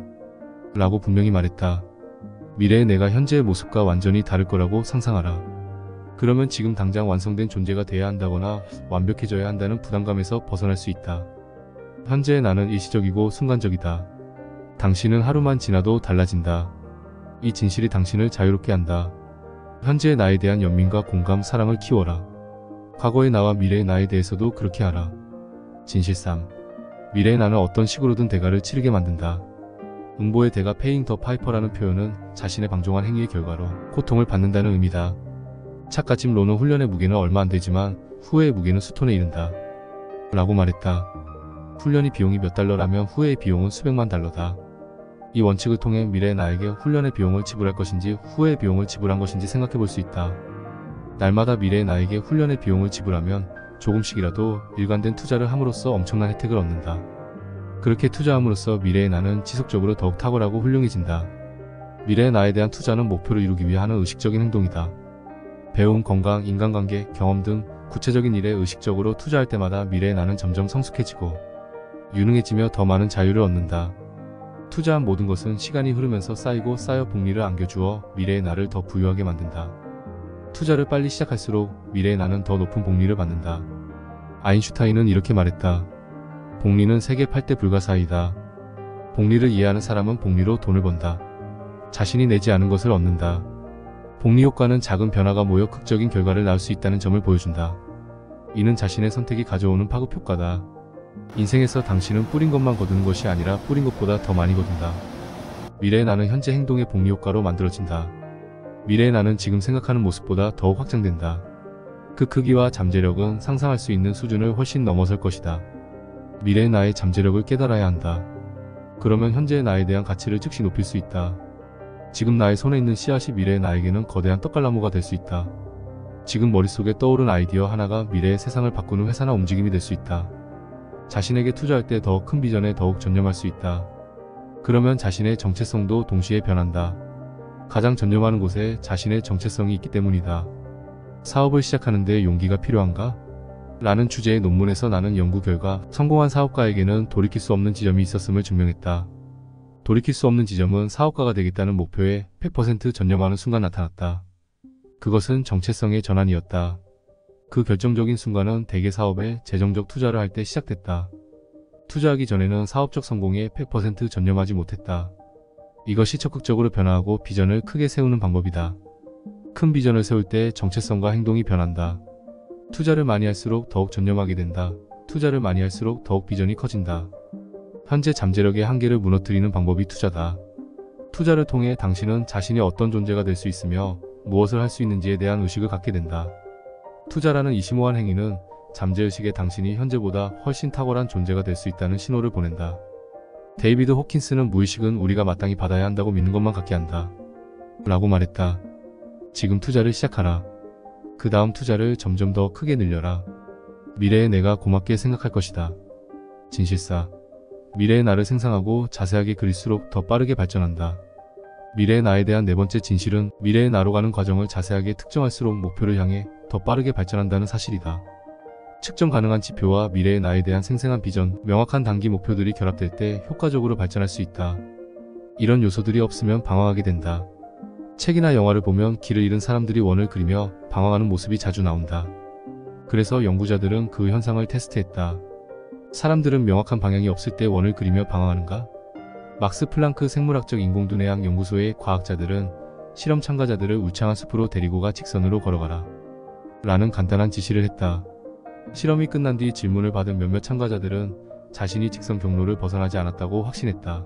라고 분명히 말했다. 미래의 내가 현재의 모습과 완전히 다를 거라고 상상하라. 그러면 지금 당장 완성된 존재가 돼야 한다거나 완벽해져야 한다는 부담감에서 벗어날 수 있다. 현재의 나는 일시적이고 순간적이다. 당신은 하루만 지나도 달라진다. 이 진실이 당신을 자유롭게 한다. 현재의 나에 대한 연민과 공감, 사랑을 키워라. 과거의 나와 미래의 나에 대해서도 그렇게 하라. 진실 3. 미래의 나는 어떤 식으로든 대가를 치르게 만든다. 응보의 대가 페잉 더 파이퍼라는 표현은 자신의 방종한 행위의 결과로 고통을 받는다는 의미다. 착가집 로는 훈련의 무게는 얼마 안 되지만 후회의 무게는 수톤에 이른다. 라고 말했다. 훈련이 비용이 몇 달러라면 후회의 비용은 수백만 달러다. 이 원칙을 통해 미래의 나에게 훈련의 비용을 지불할 것인지 후회의 비용을 지불한 것인지 생각해 볼 수 있다. 날마다 미래의 나에게 훈련의 비용을 지불하면 조금씩이라도 일관된 투자를 함으로써 엄청난 혜택을 얻는다. 그렇게 투자함으로써 미래의 나는 지속적으로 더욱 탁월하고 훌륭해진다. 미래의 나에 대한 투자는 목표를 이루기 위해 하는 의식적인 행동이다. 배움, 건강, 인간관계, 경험 등 구체적인 일에 의식적으로 투자할 때마다 미래의 나는 점점 성숙해지고 유능해지며 더 많은 자유를 얻는다. 투자한 모든 것은 시간이 흐르면서 쌓이고 쌓여 복리를 안겨주어 미래의 나를 더 부유하게 만든다. 투자를 빨리 시작할수록 미래의 나는 더 높은 복리를 받는다. 아인슈타인은 이렇게 말했다. 복리는 세계 8대 불가사의다. 복리를 이해하는 사람은 복리로 돈을 번다. 자신이 내지 않은 것을 얻는다. 복리 효과는 작은 변화가 모여 극적인 결과를 낳을 수 있다는 점을 보여준다. 이는 자신의 선택이 가져오는 파급 효과다. 인생에서 당신은 뿌린 것만 거두는 것이 아니라 뿌린 것보다 더 많이 거둔다. 미래의 나는 현재 행동의 복리 효과로 만들어진다. 미래의 나는 지금 생각하는 모습보다 더욱 확장된다. 그 크기와 잠재력은 상상할 수 있는 수준을 훨씬 넘어설 것이다. 미래의 나의 잠재력을 깨달아야 한다. 그러면 현재의 나에 대한 가치를 즉시 높일 수 있다. 지금 나의 손에 있는 씨앗이 미래의 나에게는 거대한 떡갈나무가 될 수 있다. 지금 머릿속에 떠오른 아이디어 하나가 미래의 세상을 바꾸는 회사나 움직임이 될 수 있다. 자신에게 투자할 때 더 큰 비전에 더욱 전념할 수 있다. 그러면 자신의 정체성도 동시에 변한다. 가장 전념하는 곳에 자신의 정체성이 있기 때문이다. 사업을 시작하는 데 용기가 필요한가? 라는 주제의 논문에서 나는 연구 결과 성공한 사업가에게는 돌이킬 수 없는 지점이 있었음을 증명했다. 돌이킬 수 없는 지점은 사업가가 되겠다는 목표에 100% 전념하는 순간 나타났다. 그것은 정체성의 전환이었다. 그 결정적인 순간은 대개 사업에 재정적 투자를 할 때 시작됐다. 투자하기 전에는 사업적 성공에 100% 전념하지 못했다. 이것이 적극적으로 변화하고 비전을 크게 세우는 방법이다. 큰 비전을 세울 때 정체성과 행동이 변한다. 투자를 많이 할수록 더욱 전념하게 된다. 투자를 많이 할수록 더욱 비전이 커진다. 현재 잠재력의 한계를 무너뜨리는 방법이 투자다. 투자를 통해 당신은 자신이 어떤 존재가 될 수 있으며 무엇을 할 수 있는지에 대한 의식을 갖게 된다. 투자라는 이 심오한 행위는 잠재의식의 당신이 현재보다 훨씬 탁월한 존재가 될 수 있다는 신호를 보낸다. 데이비드 호킨스는 무의식은 우리가 마땅히 받아야 한다고 믿는 것만 갖게 한다. 라고 말했다. 지금 투자를 시작하라. 그 다음 투자를 점점 더 크게 늘려라. 미래의 내가 고맙게 생각할 것이다. 진실사. 미래의 나를 생상하고 자세하게 그릴수록 더 빠르게 발전한다. 미래의 나에 대한 네 번째 진실은 미래의 나로 가는 과정을 자세하게 특정할수록 목표를 향해 더 빠르게 발전한다는 사실이다. 측정 가능한 지표와 미래의 나에 대한 생생한 비전, 명확한 단기 목표들이 결합될 때 효과적으로 발전할 수 있다. 이런 요소들이 없으면 방황하게 된다. 책이나 영화를 보면 길을 잃은 사람들이 원을 그리며 방황하는 모습이 자주 나온다. 그래서 연구자들은 그 현상을 테스트했다. 사람들은 명확한 방향이 없을 때 원을 그리며 방황하는가? 막스 플랑크 생물학적 인공두뇌학 연구소의 과학자들은 실험 참가자들을 울창한 숲으로 데리고 가 직선으로 걸어가라 라는 간단한 지시를 했다. 실험이 끝난 뒤 질문을 받은 몇몇 참가자들은 자신이 직선 경로를 벗어나지 않았다고 확신했다.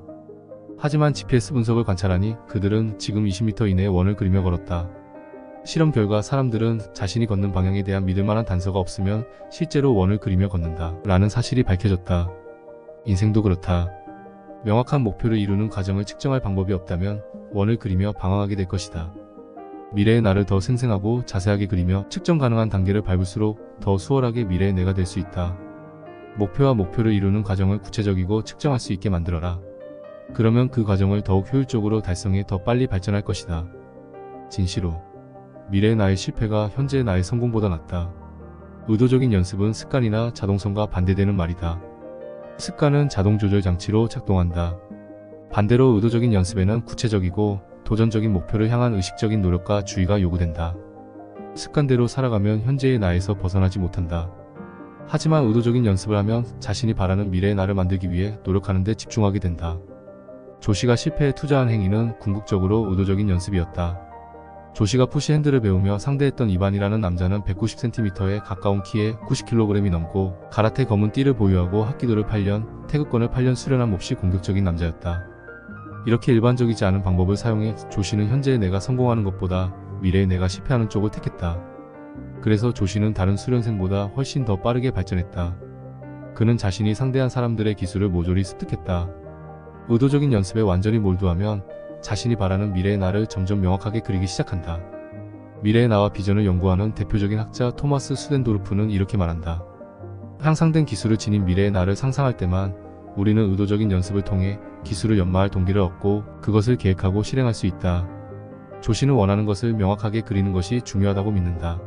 하지만 GPS 분석을 관찰하니 그들은 지금 20m 이내에 원을 그리며 걸었다. 실험 결과 사람들은 자신이 걷는 방향에 대한 믿을만한 단서가 없으면 실제로 원을 그리며 걷는다 라는 사실이 밝혀졌다. 인생도 그렇다. 명확한 목표를 이루는 과정을 측정할 방법이 없다면 원을 그리며 방황하게 될 것이다. 미래의 나를 더 생생하고 자세하게 그리며 측정 가능한 단계를 밟을수록 더 수월하게 미래의 내가 될 수 있다. 목표와 목표를 이루는 과정을 구체적이고 측정할 수 있게 만들어라. 그러면 그 과정을 더욱 효율적으로 달성해 더 빨리 발전할 것이다. 진시로. 미래의 나의 실패가 현재의 나의 성공보다 낫다. 의도적인 연습은 습관이나 자동성과 반대되는 말이다. 습관은 자동 조절 장치로 작동한다. 반대로 의도적인 연습에는 구체적이고 도전적인 목표를 향한 의식적인 노력과 주의가 요구된다. 습관대로 살아가면 현재의 나에서 벗어나지 못한다. 하지만 의도적인 연습을 하면 자신이 바라는 미래의 나를 만들기 위해 노력하는 데 집중하게 된다. 조시가 실패에 투자한 행위는 궁극적으로 의도적인 연습이었다. 조시가 푸시 핸들을 배우며 상대했던 이반이라는 남자는 190cm에 가까운 키에 90kg이 넘고 가라테 검은 띠를 보유하고 합기도를 8년, 태극권을 8년 수련한 몹시 공격적인 남자였다. 이렇게 일반적이지 않은 방법을 사용해 조시는 현재의 내가 성공하는 것보다 미래의 내가 실패하는 쪽을 택했다. 그래서 조시는 다른 수련생보다 훨씬 더 빠르게 발전했다. 그는 자신이 상대한 사람들의 기술을 모조리 습득했다. 의도적인 연습에 완전히 몰두하면 자신이 바라는 미래의 나를 점점 명확하게 그리기 시작한다. 미래의 나와 비전을 연구하는 대표적인 학자 토마스 수덴도르프는 이렇게 말한다. 향상된 기술을 지닌 미래의 나를 상상할 때만 우리는 의도적인 연습을 통해 기술을 연마할 동기를 얻고 그것을 계획하고 실행할 수 있다. 조시는 원하는 것을 명확하게 그리는 것이 중요하다고 믿는다.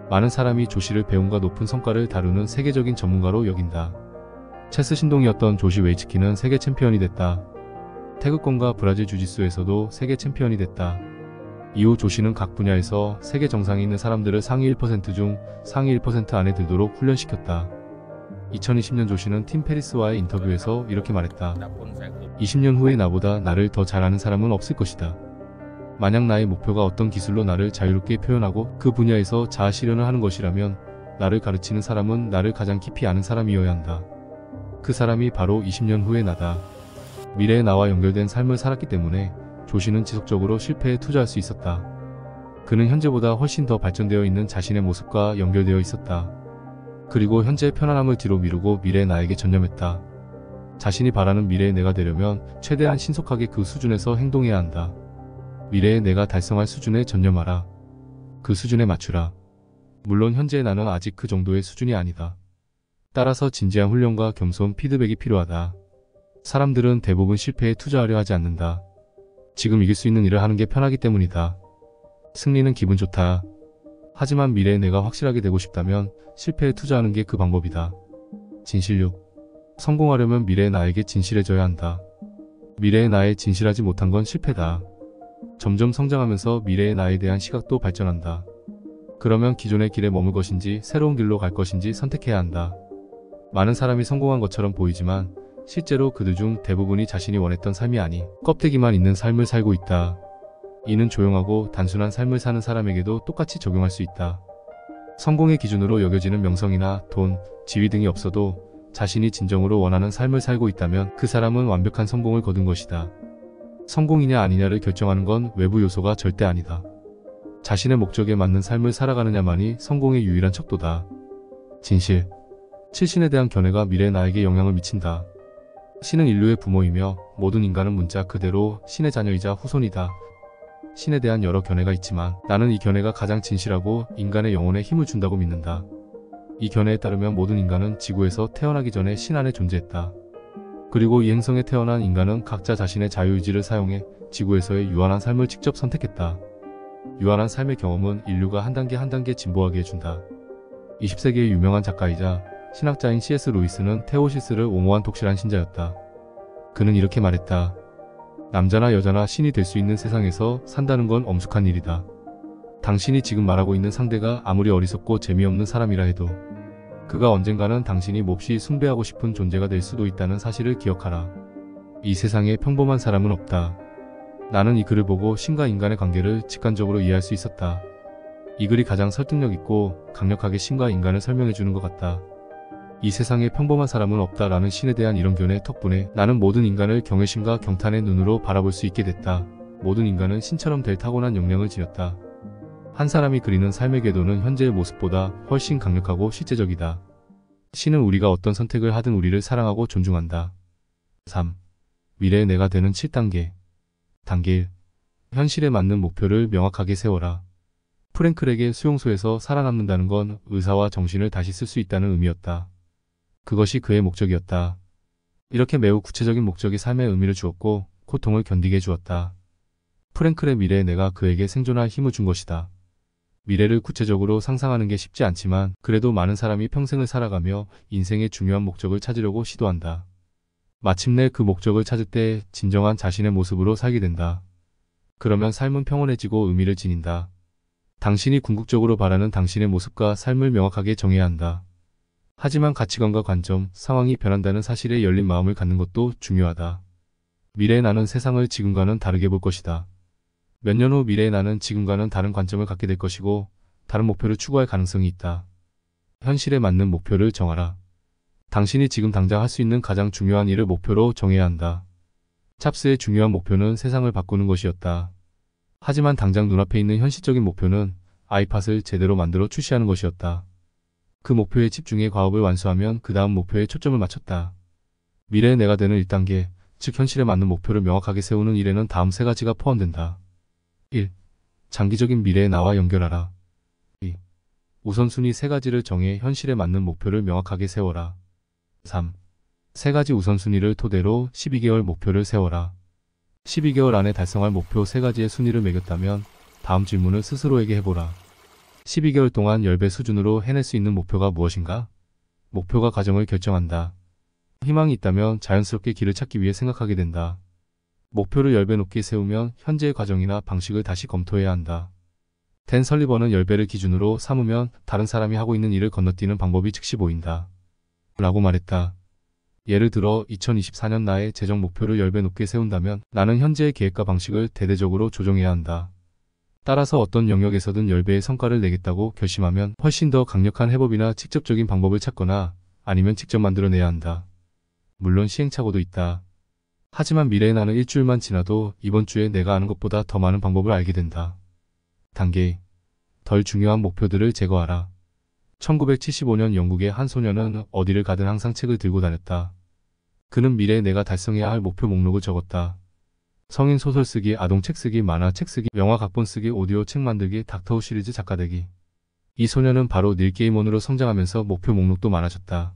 많은 사람이 조시를 배움과 높은 성과를 다루는 세계적인 전문가로 여긴다. 체스 신동이었던 조시 웨이츠키는 세계 챔피언이 됐다. 태극권과 브라질 주짓수에서도 세계 챔피언이 됐다. 이후 조시는 각 분야에서 세계 정상에 있는 사람들을 상위 1% 중 상위 1% 안에 들도록 훈련시켰다. 2020년 조시는 팀 페리스와의 인터뷰에서 이렇게 말했다. 20년 후에 나보다 나를 더 잘 아는 사람은 없을 것이다. 만약 나의 목표가 어떤 기술로 나를 자유롭게 표현하고 그 분야에서 자아 실현을 하는 것이라면 나를 가르치는 사람은 나를 가장 깊이 아는 사람이어야 한다. 그 사람이 바로 20년 후의 나다. 미래의 나와 연결된 삶을 살았기 때문에 조시는 지속적으로 실패에 투자할 수 있었다. 그는 현재보다 훨씬 더 발전되어 있는 자신의 모습과 연결되어 있었다. 그리고 현재의 편안함을 뒤로 미루고 미래의 나에게 전념했다. 자신이 바라는 미래의 내가 되려면 최대한 신속하게 그 수준에서 행동해야 한다. 미래의 내가 달성할 수준에 전념하라. 그 수준에 맞추라. 물론 현재의 나는 아직 그 정도의 수준이 아니다. 따라서 진지한 훈련과 겸손 피드백이 필요하다. 사람들은 대부분 실패에 투자하려 하지 않는다. 지금 이길 수 있는 일을 하는 게 편하기 때문이다. 승리는 기분 좋다. 하지만 미래의 내가 확실하게 되고 싶다면 실패에 투자하는 게 그 방법이다. 진실력. 성공하려면 미래의 나에게 진실해져야 한다. 미래의 나에 진실하지 못한 건 실패다. 점점 성장하면서 미래의 나에 대한 시각도 발전한다. 그러면 기존의 길에 머물 것인지 새로운 길로 갈 것인지 선택해야 한다. 많은 사람이 성공한 것처럼 보이지만 실제로 그들 중 대부분이 자신이 원했던 삶이 아니 껍데기만 있는 삶을 살고 있다. 이는 조용하고 단순한 삶을 사는 사람에게도 똑같이 적용할 수 있다. 성공의 기준으로 여겨지는 명성이나 돈, 지위 등이 없어도 자신이 진정으로 원하는 삶을 살고 있다면 그 사람은 완벽한 성공을 거둔 것이다. 성공이냐 아니냐를 결정하는 건 외부 요소가 절대 아니다. 자신의 목적에 맞는 삶을 살아가느냐만이 성공의 유일한 척도다. 진실. 7신에 대한 견해가 미래의 나에게 영향을 미친다. 신은 인류의 부모이며 모든 인간은 문자 그대로 신의 자녀이자 후손이다. 신에 대한 여러 견해가 있지만 나는 이 견해가 가장 진실하고 인간의 영혼에 힘을 준다고 믿는다. 이 견해에 따르면 모든 인간은 지구에서 태어나기 전에 신 안에 존재했다. 그리고 이 행성에 태어난 인간은 각자 자신의 자유의지를 사용해 지구에서의 유한한 삶을 직접 선택했다. 유한한 삶의 경험은 인류가 한 단계 진보하게 해준다. 20세기의 유명한 작가이자 신학자인 C.S. 루이스는 테오시스를 옹호한 독실한 신자였다. 그는 이렇게 말했다. 남자나 여자나 신이 될 수 있는 세상에서 산다는 건 엄숙한 일이다. 당신이 지금 말하고 있는 상대가 아무리 어리석고 재미없는 사람이라 해도 그가 언젠가는 당신이 몹시 숭배하고 싶은 존재가 될 수도 있다는 사실을 기억하라. 이 세상에 평범한 사람은 없다. 나는 이 글을 보고 신과 인간의 관계를 직관적으로 이해할 수 있었다. 이 글이 가장 설득력 있고 강력하게 신과 인간을 설명해주는 것 같다. 이 세상에 평범한 사람은 없다라는 신에 대한 이런 견해 덕분에 나는 모든 인간을 경외심과 경탄의 눈으로 바라볼 수 있게 됐다. 모든 인간은 신처럼 될 타고난 역량을 지녔다. 한 사람이 그리는 삶의 궤도는 현재의 모습보다 훨씬 강력하고 실제적이다. 신은 우리가 어떤 선택을 하든 우리를 사랑하고 존중한다. 3. 미래의 내가 되는 7단계. 단계 1. 현실에 맞는 목표를 명확하게 세워라. 프랭클에게 수용소에서 살아남는다는 건 의사와 정신을 다시 쓸 수 있다는 의미였다. 그것이 그의 목적이었다. 이렇게 매우 구체적인 목적이 삶의 의미를 주었고 고통을 견디게 해주었다. 프랭클의 미래의 내가 그에게 생존할 힘을 준 것이다. 미래를 구체적으로 상상하는 게 쉽지 않지만 그래도 많은 사람이 평생을 살아가며 인생의 중요한 목적을 찾으려고 시도한다. 마침내 그 목적을 찾을 때 진정한 자신의 모습으로 살게 된다. 그러면 삶은 평온해지고 의미를 지닌다. 당신이 궁극적으로 바라는 당신의 모습과 삶을 명확하게 정해야 한다. 하지만 가치관과 관점, 상황이 변한다는 사실에 열린 마음을 갖는 것도 중요하다. 미래의 나는 세상을 지금과는 다르게 볼 것이다. 몇 년 후 미래의 나는 지금과는 다른 관점을 갖게 될 것이고 다른 목표를 추구할 가능성이 있다. 현실에 맞는 목표를 정하라. 당신이 지금 당장 할 수 있는 가장 중요한 일을 목표로 정해야 한다. 찹스의 중요한 목표는 세상을 바꾸는 것이었다. 하지만 당장 눈앞에 있는 현실적인 목표는 아이팟을 제대로 만들어 출시하는 것이었다. 그 목표에 집중해 과업을 완수하면 그 다음 목표에 초점을 맞췄다. 미래의 내가 되는 1단계, 즉 현실에 맞는 목표를 명확하게 세우는 일에는 다음 세 가지가 포함된다. 1. 장기적인 미래의 나와 연결하라. 2. 우선순위 세 가지를 정해 현실에 맞는 목표를 명확하게 세워라. 3. 세 가지 우선순위를 토대로 12개월 목표를 세워라. 12개월 안에 달성할 목표 세 가지의 순위를 매겼다면 다음 질문을 스스로에게 해보라. 12개월 동안 10배 수준으로 해낼 수 있는 목표가 무엇인가? 목표가 과정을 결정한다. 희망이 있다면 자연스럽게 길을 찾기 위해 생각하게 된다. 목표를 10배 높게 세우면 현재의 과정이나 방식을 다시 검토해야 한다. 댄 설리번은 10배를 기준으로 삼으면 다른 사람이 하고 있는 일을 건너뛰는 방법이 즉시 보인다. 라고 말했다. 예를 들어 2024년 나의 재정 목표를 10배 높게 세운다면 나는 현재의 계획과 방식을 대대적으로 조정해야 한다. 따라서 어떤 영역에서든 10배의 성과를 내겠다고 결심하면 훨씬 더 강력한 해법이나 직접적인 방법을 찾거나 아니면 직접 만들어내야 한다. 물론 시행착오도 있다. 하지만 미래의 나는 일주일만 지나도 이번 주에 내가 아는 것보다 더 많은 방법을 알게 된다. 단계 2. 덜 중요한 목표들을 제거하라. 1975년 영국의 한 소녀는 어디를 가든 항상 책을 들고 다녔다. 그는 미래의 내가 달성해야 할 목표 목록을 적었다. 성인 소설 쓰기, 아동 책 쓰기, 만화 책 쓰기, 영화 각본 쓰기, 오디오 책 만들기, 닥터우 시리즈 작가 되기. 이 소녀는 바로 닐 게이먼으로 성장하면서 목표 목록도 많아졌다.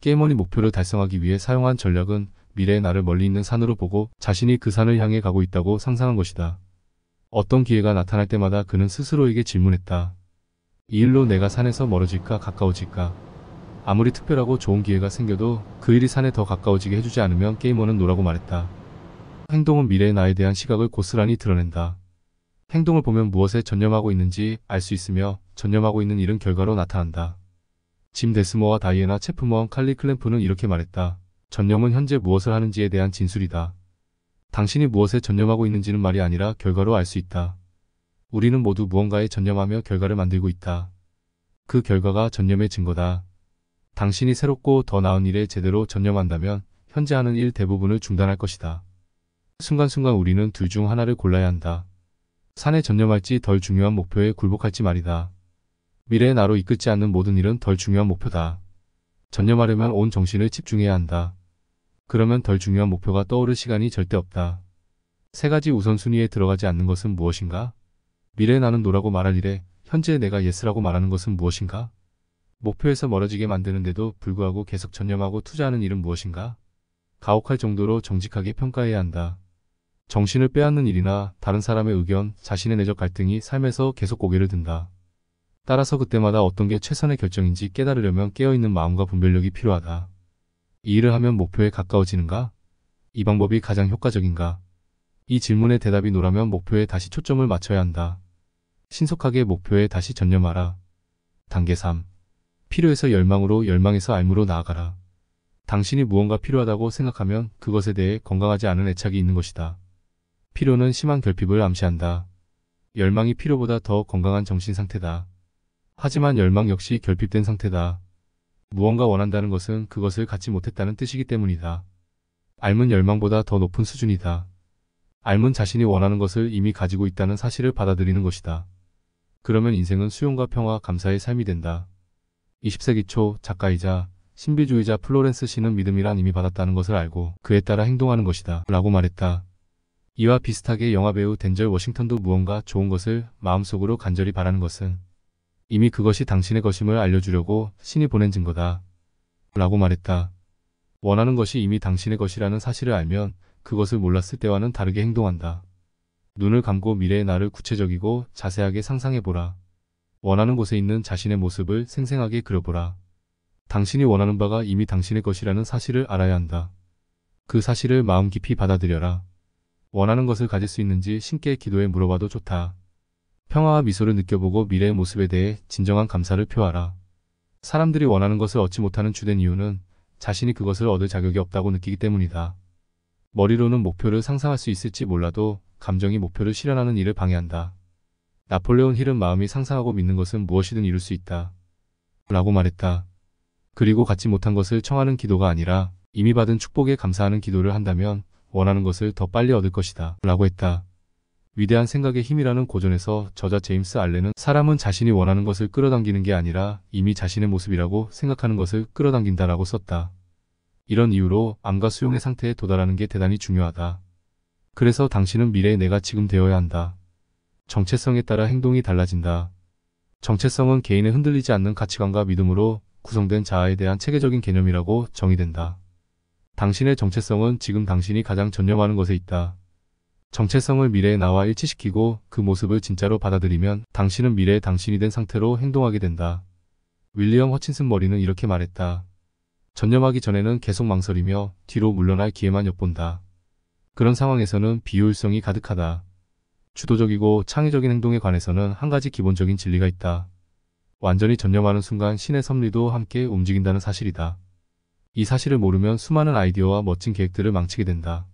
게이먼이 목표를 달성하기 위해 사용한 전략은 미래의 나를 멀리 있는 산으로 보고 자신이 그 산을 향해 가고 있다고 상상한 것이다. 어떤 기회가 나타날 때마다 그는 스스로에게 질문했다. 이 일로 내가 산에서 멀어질까 가까워질까? 아무리 특별하고 좋은 기회가 생겨도 그 일이 산에 더 가까워지게 해주지 않으면 게이머는 노라고 말했다. 행동은 미래의 나에 대한 시각을 고스란히 드러낸다. 행동을 보면 무엇에 전념하고 있는지 알 수 있으며 전념하고 있는 일은 결과로 나타난다. 짐 데스모와 다이애나 체프먼 칼리 클램프는 이렇게 말했다. 전념은 현재 무엇을 하는지에 대한 진술이다. 당신이 무엇에 전념하고 있는지는 말이 아니라 결과로 알 수 있다. 우리는 모두 무언가에 전념하며 결과를 만들고 있다. 그 결과가 전념의 증거다. 당신이 새롭고 더 나은 일에 제대로 전념한다면 현재 하는 일 대부분을 중단할 것이다. 순간순간 우리는 둘 중 하나를 골라야 한다. 산에 전념할지 덜 중요한 목표에 굴복할지 말이다. 미래의 나로 이끌지 않는 모든 일은 덜 중요한 목표다. 전념하려면 온 정신을 집중해야 한다. 그러면 덜 중요한 목표가 떠오를 시간이 절대 없다. 세 가지 우선순위에 들어가지 않는 것은 무엇인가? 미래의 나는 노라고 말할 일에 현재의 내가 예스라고 말하는 것은 무엇인가? 목표에서 멀어지게 만드는데도 불구하고 계속 전념하고 투자하는 일은 무엇인가? 가혹할 정도로 정직하게 평가해야 한다. 정신을 빼앗는 일이나 다른 사람의 의견, 자신의 내적 갈등이 삶에서 계속 고개를 든다. 따라서 그때마다 어떤 게 최선의 결정인지 깨달으려면 깨어있는 마음과 분별력이 필요하다. 이 일을 하면 목표에 가까워지는가? 이 방법이 가장 효과적인가? 이 질문의 대답이 노라면 목표에 다시 초점을 맞춰야 한다. 신속하게 목표에 다시 전념하라. 단계 3. 필요해서 열망으로, 열망에서 알무로 나아가라. 당신이 무언가 필요하다고 생각하면 그것에 대해 건강하지 않은 애착이 있는 것이다. 필요는 심한 결핍을 암시한다. 열망이 필요보다 더 건강한 정신 상태다. 하지만 열망 역시 결핍된 상태다. 무언가 원한다는 것은 그것을 갖지 못했다는 뜻이기 때문이다. 알문 열망보다 더 높은 수준이다. 알문 자신이 원하는 것을 이미 가지고 있다는 사실을 받아들이는 것이다. 그러면 인생은 수용과 평화, 감사의 삶이 된다. 20세기 초 작가이자 신비주의자 플로렌스 시는 믿음이란 이미 받았다는 것을 알고 그에 따라 행동하는 것이다 라고 말했다. 이와 비슷하게 영화배우 덴젤 워싱턴도 무언가 좋은 것을 마음속으로 간절히 바라는 것은 이미 그것이 당신의 것임을 알려주려고 신이 보낸 증거다 라고 말했다. 원하는 것이 이미 당신의 것이라는 사실을 알면 그것을 몰랐을 때와는 다르게 행동한다. 눈을 감고 미래의 나를 구체적이고 자세하게 상상해보라. 원하는 곳에 있는 자신의 모습을 생생하게 그려보라. 당신이 원하는 바가 이미 당신의 것이라는 사실을 알아야 한다. 그 사실을 마음 깊이 받아들여라. 원하는 것을 가질 수 있는지 신께 기도해 물어봐도 좋다. 평화와 미소를 느껴보고 미래의 모습에 대해 진정한 감사를 표하라. 사람들이 원하는 것을 얻지 못하는 주된 이유는 자신이 그것을 얻을 자격이 없다고 느끼기 때문이다. 머리로는 목표를 상상할 수 있을지 몰라도 감정이 목표를 실현하는 일을 방해한다. 나폴레온 힐은 마음이 상상하고 믿는 것은 무엇이든 이룰 수 있다 라고 말했다. 그리고 갖지 못한 것을 청하는 기도가 아니라 이미 받은 축복에 감사하는 기도를 한다면 원하는 것을 더 빨리 얻을 것이다 라고 했다. 위대한 생각의 힘이라는 고전에서 저자 제임스 알렌은 사람은 자신이 원하는 것을 끌어당기는 게 아니라 이미 자신의 모습이라고 생각하는 것을 끌어당긴다라고 썼다. 이런 이유로 암과 수용의 상태에 도달하는 게 대단히 중요하다. 그래서 당신은 미래의 내가 지금 되어야 한다. 정체성에 따라 행동이 달라진다. 정체성은 개인의 흔들리지 않는 가치관과 믿음으로 구성된 자아에 대한 체계적인 개념이라고 정의된다. 당신의 정체성은 지금 당신이 가장 전념하는 것에 있다. 정체성을 미래의 나와 일치시키고 그 모습을 진짜로 받아들이면 당신은 미래의 당신이 된 상태로 행동하게 된다. 윌리엄 허친슨 머리는 이렇게 말했다. 전념하기 전에는 계속 망설이며 뒤로 물러날 기회만 엿본다. 그런 상황에서는 비효율성이 가득하다. 주도적이고 창의적인 행동에 관해서는 한 가지 기본적인 진리가 있다. 완전히 전념하는 순간 신의 섭리도 함께 움직인다는 사실이다. 이 사실을 모르면 수많은 아이디어와 멋진 계획들을 망치게 된다.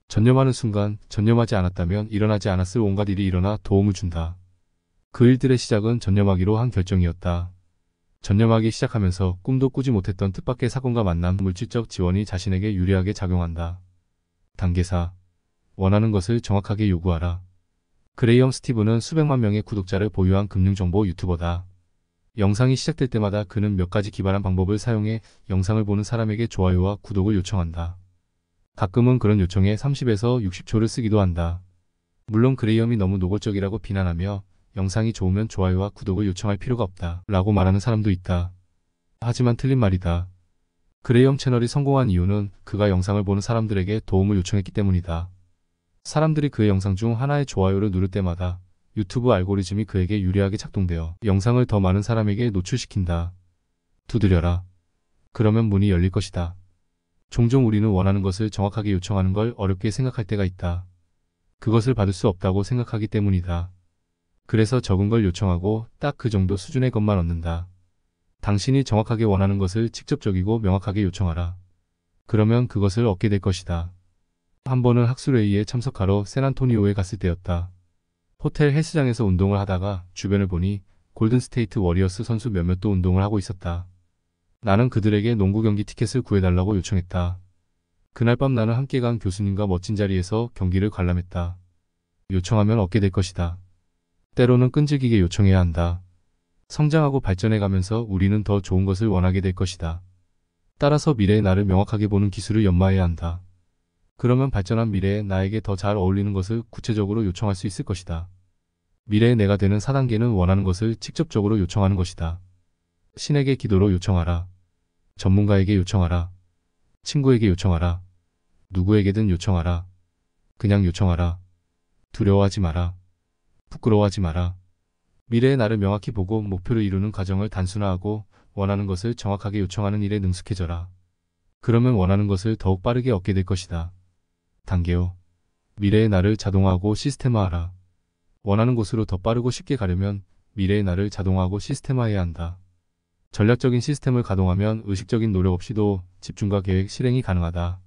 전념하는 순간, 전념하지 않았다면 일어나지 않았을 온갖 일이 일어나 도움을 준다. 그 일들의 시작은 전념하기로 한 결정이었다. 전념하기 시작하면서 꿈도 꾸지 못했던 뜻밖의 사건과 만남, 물질적 지원이 자신에게 유리하게 작용한다. 단계 4. 원하는 것을 정확하게 요구하라. 그레이엄 스티븐은 수백만 명의 구독자를 보유한 금융정보 유튜버다. 영상이 시작될 때마다 그는 몇 가지 기발한 방법을 사용해 영상을 보는 사람에게 좋아요와 구독을 요청한다. 가끔은 그런 요청에 30에서 60초를 쓰기도 한다. 물론 그레이엄이 너무 노골적이라고 비난하며 영상이 좋으면 좋아요와 구독을 요청할 필요가 없다 라고 말하는 사람도 있다. 하지만 틀린 말이다. 그레이엄 채널이 성공한 이유는 그가 영상을 보는 사람들에게 도움을 요청했기 때문이다. 사람들이 그의 영상 중 하나의 좋아요를 누를 때마다 유튜브 알고리즘이 그에게 유리하게 작동되어 영상을 더 많은 사람에게 노출시킨다. 두드려라. 그러면 문이 열릴 것이다. 종종 우리는 원하는 것을 정확하게 요청하는 걸 어렵게 생각할 때가 있다. 그것을 받을 수 없다고 생각하기 때문이다. 그래서 적은 걸 요청하고 딱 그 정도 수준의 것만 얻는다. 당신이 정확하게 원하는 것을 직접적이고 명확하게 요청하라. 그러면 그것을 얻게 될 것이다. 한 번은 학술회의에 참석하러 샌안토니오에 갔을 때였다. 호텔 헬스장에서 운동을 하다가 주변을 보니 골든스테이트 워리어스 선수 몇몇도 운동을 하고 있었다. 나는 그들에게 농구 경기 티켓을 구해달라고 요청했다. 그날 밤 나는 함께 간 교수님과 멋진 자리에서 경기를 관람했다. 요청하면 얻게 될 것이다. 때로는 끈질기게 요청해야 한다. 성장하고 발전해가면서 우리는 더 좋은 것을 원하게 될 것이다. 따라서 미래의 나를 명확하게 보는 기술을 연마해야 한다. 그러면 발전한 미래에 나에게 더 잘 어울리는 것을 구체적으로 요청할 수 있을 것이다. 미래의 내가 되는 4단계는 원하는 것을 직접적으로 요청하는 것이다. 신에게 기도로 요청하라. 전문가에게 요청하라. 친구에게 요청하라. 누구에게든 요청하라. 그냥 요청하라. 두려워하지 마라. 부끄러워하지 마라. 미래의 나를 명확히 보고 목표를 이루는 과정을 단순화하고 원하는 것을 정확하게 요청하는 일에 능숙해져라. 그러면 원하는 것을 더욱 빠르게 얻게 될 것이다. 단계 5. 미래의 나를 자동화하고 시스템화하라. 원하는 곳으로 더 빠르고 쉽게 가려면 미래의 나를 자동화하고 시스템화해야 한다. 전략적인 시스템을 가동하면 의식적인 노력 없이도 집중과 계획 실행이 가능하다.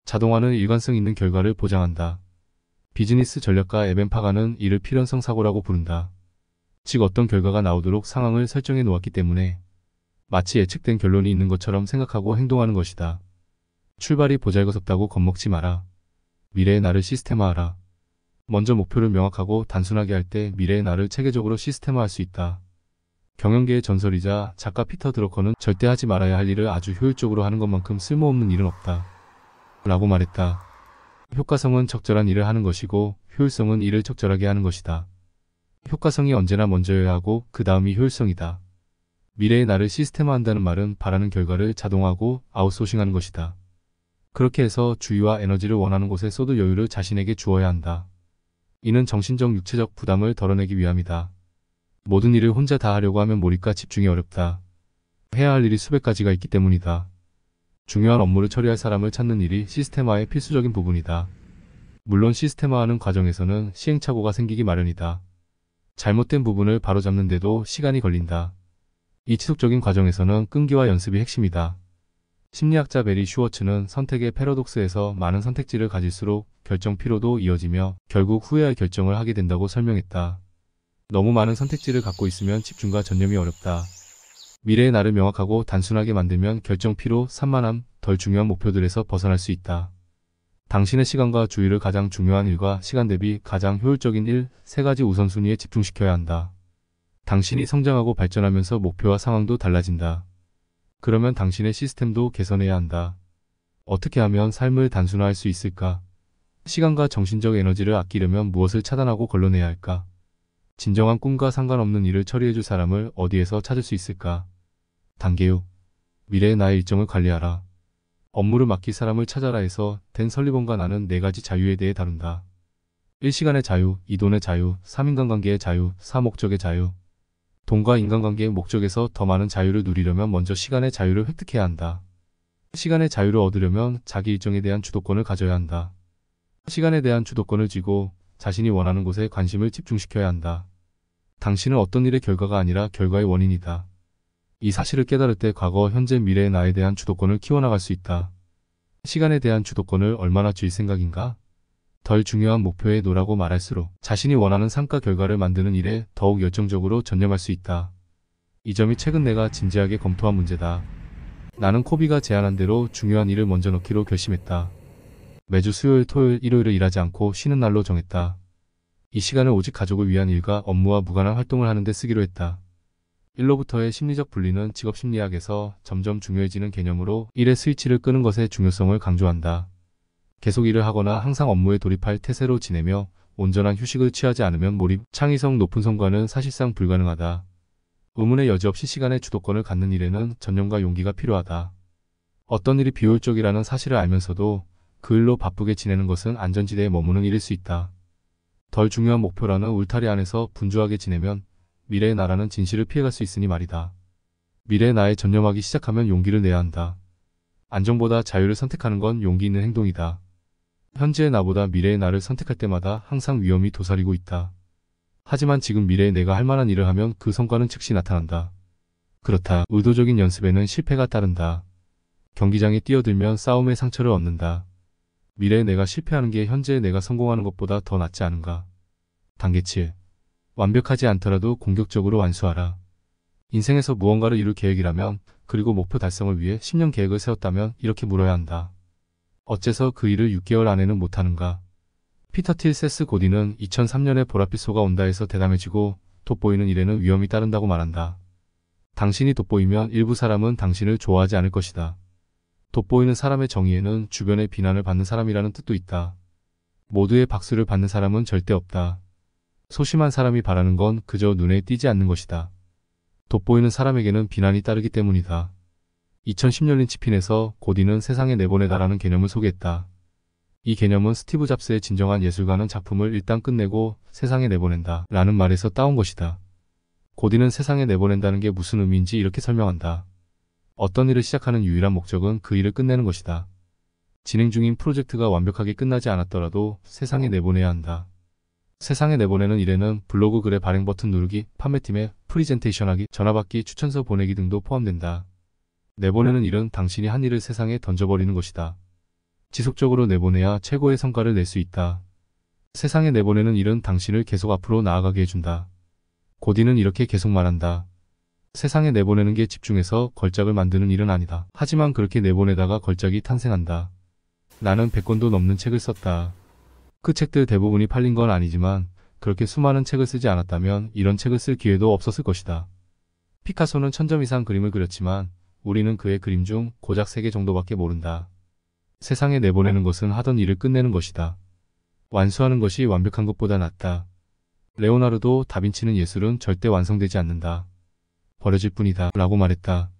자동화는 일관성 있는 결과를 보장한다. 비즈니스 전략가 에벤 파가는 이를 필연성 사고라고 부른다. 즉 어떤 결과가 나오도록 상황을 설정해 놓았기 때문에 마치 예측된 결론이 있는 것처럼 생각하고 행동하는 것이다. 출발이 보잘것없다고 겁먹지 마라. 미래의 나를 시스템화하라. 먼저 목표를 명확하고 단순하게 할 때 미래의 나를 체계적으로 시스템화할 수 있다. 경영계의 전설이자 작가 피터 드러커는 절대 하지 말아야 할 일을 아주 효율적으로 하는 것만큼 쓸모없는 일은 없다. 라고 말했다. 효과성은 적절한 일을 하는 것이고 효율성은 일을 적절하게 하는 것이다. 효과성이 언제나 먼저여야 하고 그 다음이 효율성이다. 미래의 나를 시스템화한다는 말은 바라는 결과를 자동화하고 아웃소싱하는 것이다. 그렇게 해서 주의와 에너지를 원하는 곳에 쏟을 여유를 자신에게 주어야 한다. 이는 정신적, 육체적 부담을 덜어내기 위함이다. 모든 일을 혼자 다 하려고 하면 몰입과 집중이 어렵다. 해야 할 일이 수백 가지가 있기 때문이다. 중요한 업무를 처리할 사람을 찾는 일이 시스템화의 필수적인 부분이다. 물론 시스템화하는 과정에서는 시행착오가 생기기 마련이다. 잘못된 부분을 바로잡는데도 시간이 걸린다. 이 지속적인 과정에서는 끈기와 연습이 핵심이다. 심리학자 메리 슈워츠는 선택의 패러독스에서 많은 선택지를 가질수록 결정 피로도 이어지며 결국 후회할 결정을 하게 된다고 설명했다. 너무 많은 선택지를 갖고 있으면 집중과 전념이 어렵다. 미래의 나를 명확하고 단순하게 만들면 결정 피로, 산만함, 덜 중요한 목표들에서 벗어날 수 있다. 당신의 시간과 주의를 가장 중요한 일과 시간 대비 가장 효율적인 일, 3가지 우선순위에 집중시켜야 한다. 당신이 성장하고 발전하면서 목표와 상황도 달라진다. 그러면 당신의 시스템도 개선해야 한다. 어떻게 하면 삶을 단순화할 수 있을까? 시간과 정신적 에너지를 아끼려면 무엇을 차단하고 걸러내야 할까? 진정한 꿈과 상관없는 일을 처리해줄 사람을 어디에서 찾을 수 있을까? 단계 6. 미래의 나의 일정을 관리하라. 업무를 맡길 사람을 찾아라 해서 댄 설리번과 나는 4가지 자유에 대해 다룬다. 1시간의 자유, 2돈의 자유, 3인간관계의 자유, 4목적의 자유. 돈과 인간관계의 목적에서 더 많은 자유를 누리려면 먼저 시간의 자유를 획득해야 한다. 시간의 자유를 얻으려면 자기 일정에 대한 주도권을 가져야 한다. 시간에 대한 주도권을 쥐고 자신이 원하는 곳에 관심을 집중시켜야 한다. 당신은 어떤 일의 결과가 아니라 결과의 원인이다. 이 사실을 깨달을 때 과거, 현재, 미래의 나에 대한 주도권을 키워나갈 수 있다. 시간에 대한 주도권을 얼마나 쥘 생각인가? 덜 중요한 목표에 노라고 말할수록 자신이 원하는 삶과 결과를 만드는 일에 더욱 열정적으로 전념할 수 있다. 이 점이 최근 내가 진지하게 검토한 문제다. 나는 코비가 제안한 대로 중요한 일을 먼저 넣기로 결심했다. 매주 수요일, 토요일, 일요일을 일하지 않고 쉬는 날로 정했다. 이 시간을 오직 가족을 위한 일과 업무와 무관한 활동을 하는 데 쓰기로 했다. 1로부터의 심리적 분리는 직업심리학에서 점점 중요해지는 개념으로 일의 스위치를 끄는 것의 중요성을 강조한다. 계속 일을 하거나 항상 업무에 돌입할 태세로 지내며 온전한 휴식을 취하지 않으면 몰입, 창의성 높은 성과는 사실상 불가능하다. 의문의 여지 없이 시간의 주도권을 갖는 일에는 전념과 용기가 필요하다. 어떤 일이 비효율적이라는 사실을 알면서도 그 일로 바쁘게 지내는 것은 안전지대에 머무는 일일 수 있다. 덜 중요한 목표라는 울타리 안에서 분주하게 지내면 미래의 나라는 진실을 피해갈 수 있으니 말이다. 미래의 나에 전념하기 시작하면 용기를 내야 한다. 안정보다 자유를 선택하는 건 용기 있는 행동이다. 현재의 나보다 미래의 나를 선택할 때마다 항상 위험이 도사리고 있다. 하지만 지금 미래의 내가 할 만한 일을 하면 그 성과는 즉시 나타난다. 그렇다. 의도적인 연습에는 실패가 따른다. 경기장에 뛰어들면 싸움의 상처를 얻는다. 미래의 내가 실패하는 게 현재의 내가 성공하는 것보다 더 낫지 않은가? 단계 7. 완벽하지 않더라도 공격적으로 완수하라. 인생에서 무언가를 이룰 계획이라면 그리고 목표 달성을 위해 10년 계획을 세웠다면 이렇게 물어야 한다. 어째서 그 일을 6개월 안에는 못하는가? 피터 틸 세스 고디는 2003년에 보랏빛 소가 온다에서 대담해지고 돋보이는 일에는 위험이 따른다고 말한다. 당신이 돋보이면 일부 사람은 당신을 좋아하지 않을 것이다. 돋보이는 사람의 정의에는 주변의 비난을 받는 사람이라는 뜻도 있다. 모두의 박수를 받는 사람은 절대 없다. 소심한 사람이 바라는 건 그저 눈에 띄지 않는 것이다. 돋보이는 사람에게는 비난이 따르기 때문이다. 2010년 린치핀에서 고디는 세상에 내보내다라는 개념을 소개했다. 이 개념은 스티브 잡스의 진정한 예술가는 작품을 일단 끝내고 세상에 내보낸다 라는 말에서 따온 것이다. 고디는 세상에 내보낸다는 게 무슨 의미인지 이렇게 설명한다. 어떤 일을 시작하는 유일한 목적은 그 일을 끝내는 것이다. 진행 중인 프로젝트가 완벽하게 끝나지 않았더라도 세상에 내보내야 한다. 세상에 내보내는 일에는 블로그 글의 발행 버튼 누르기, 판매팀에 프리젠테이션 하기, 전화받기, 추천서 보내기 등도 포함된다. 내보내는 일은 당신이 한 일을 세상에 던져버리는 것이다. 지속적으로 내보내야 최고의 성과를 낼 수 있다. 세상에 내보내는 일은 당신을 계속 앞으로 나아가게 해준다. 고디는 이렇게 계속 말한다. 세상에 내보내는 게 집중해서 걸작을 만드는 일은 아니다. 하지만 그렇게 내보내다가 걸작이 탄생한다. 나는 100권도 넘는 책을 썼다. 그 책들 대부분이 팔린 건 아니지만 그렇게 수많은 책을 쓰지 않았다면 이런 책을 쓸 기회도 없었을 것이다. 피카소는 1000점 이상 그림을 그렸지만 우리는 그의 그림 중 고작 3개 정도밖에 모른다. 세상에 내보내는 것은 하던 일을 끝내는 것이다. 완수하는 것이 완벽한 것보다 낫다. 레오나르도 다빈치는 예술은 절대 완성되지 않는다. 버려질 뿐이다 라고 말했다.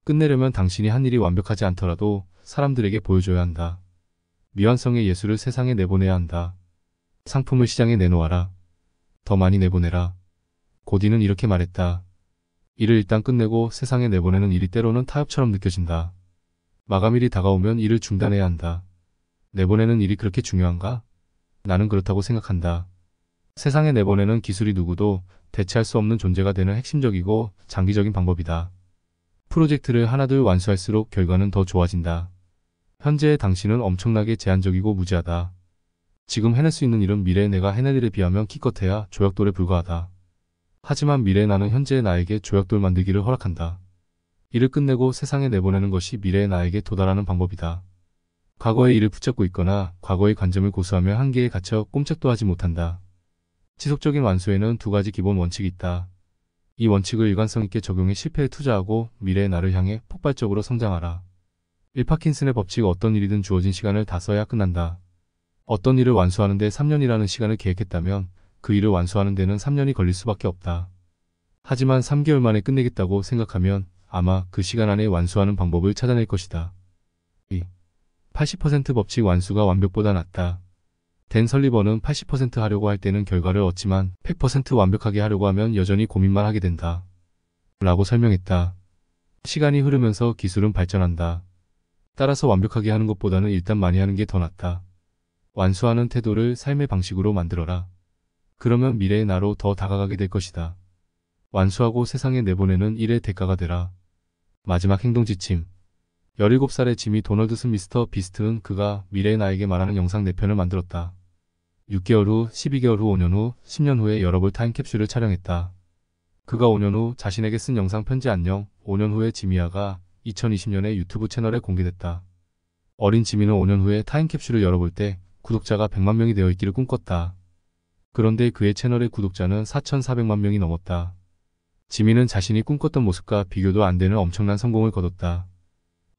끝내려면 당신이 한 일이 완벽하지 않더라도 사람들에게 보여줘야 한다. 미완성의 예술을 세상에 내보내야 한다. 상품을 시장에 내놓아라. 더 많이 내보내라. 고디는 이렇게 말했다. 일을 일단 끝내고 세상에 내보내는 일이 때로는 타협처럼 느껴진다. 마감일이 다가오면 일을 중단해야 한다. 내보내는 일이 그렇게 중요한가? 나는 그렇다고 생각한다. 세상에 내보내는 기술이 누구도 대체할 수 없는 존재가 되는 핵심적이고 장기적인 방법이다. 프로젝트를 하나둘 완수할수록 결과는 더 좋아진다. 현재의 당신은 엄청나게 제한적이고 무지하다. 지금 해낼 수 있는 일은 미래의 내가 해낼 일에 비하면 기껏해야 조약돌에 불과하다. 하지만 미래의 나는 현재의 나에게 조약돌 만들기를 허락한다. 일을 끝내고 세상에 내보내는 것이 미래의 나에게 도달하는 방법이다. 과거의 일을 붙잡고 있거나 과거의 관점을 고수하며 한계에 갇혀 꼼짝도 하지 못한다. 지속적인 완수에는 2가지 기본 원칙이 있다. 이 원칙을 일관성 있게 적용해 실패에 투자하고 미래의 나를 향해 폭발적으로 성장하라. 파킨슨의 법칙 어떤 일이든 주어진 시간을 다 써야 끝난다. 어떤 일을 완수하는데 3년이라는 시간을 계획했다면 그 일을 완수하는 데는 3년이 걸릴 수밖에 없다. 하지만 3개월 만에 끝내겠다고 생각하면 아마 그 시간 안에 완수하는 방법을 찾아낼 것이다. 80% 법칙 완수가 완벽보다 낫다. 댄 설리번은 80% 하려고 할 때는 결과를 얻지만 100% 완벽하게 하려고 하면 여전히 고민만 하게 된다. 라고 설명했다. 시간이 흐르면서 기술은 발전한다. 따라서 완벽하게 하는 것보다는 일단 많이 하는 게 더 낫다. 완수하는 태도를 삶의 방식으로 만들어라. 그러면 미래의 나로 더 다가가게 될 것이다. 완수하고 세상에 내보내는 일의 대가가 되라. 마지막 행동 지침. 17살의 지미 도널드슨 미스터 비스트는 그가 미래의 나에게 말하는 영상 4편을 만들었다. 6개월 후, 12개월 후, 5년 후, 10년 후에 여러 벌 타임캡슐을 촬영했다. 그가 5년 후 자신에게 쓴 영상 편지 안녕, 5년 후에 지미아가 2020년에 유튜브 채널에 공개됐다. 어린 지미는 5년 후에 타임캡슐을 열어볼 때 구독자가 100만 명이 되어 있기를 꿈꿨다. 그런데 그의 채널의 구독자는 4,400만 명이 넘었다. 지미는 자신이 꿈꿨던 모습과 비교도 안 되는 엄청난 성공을 거뒀다.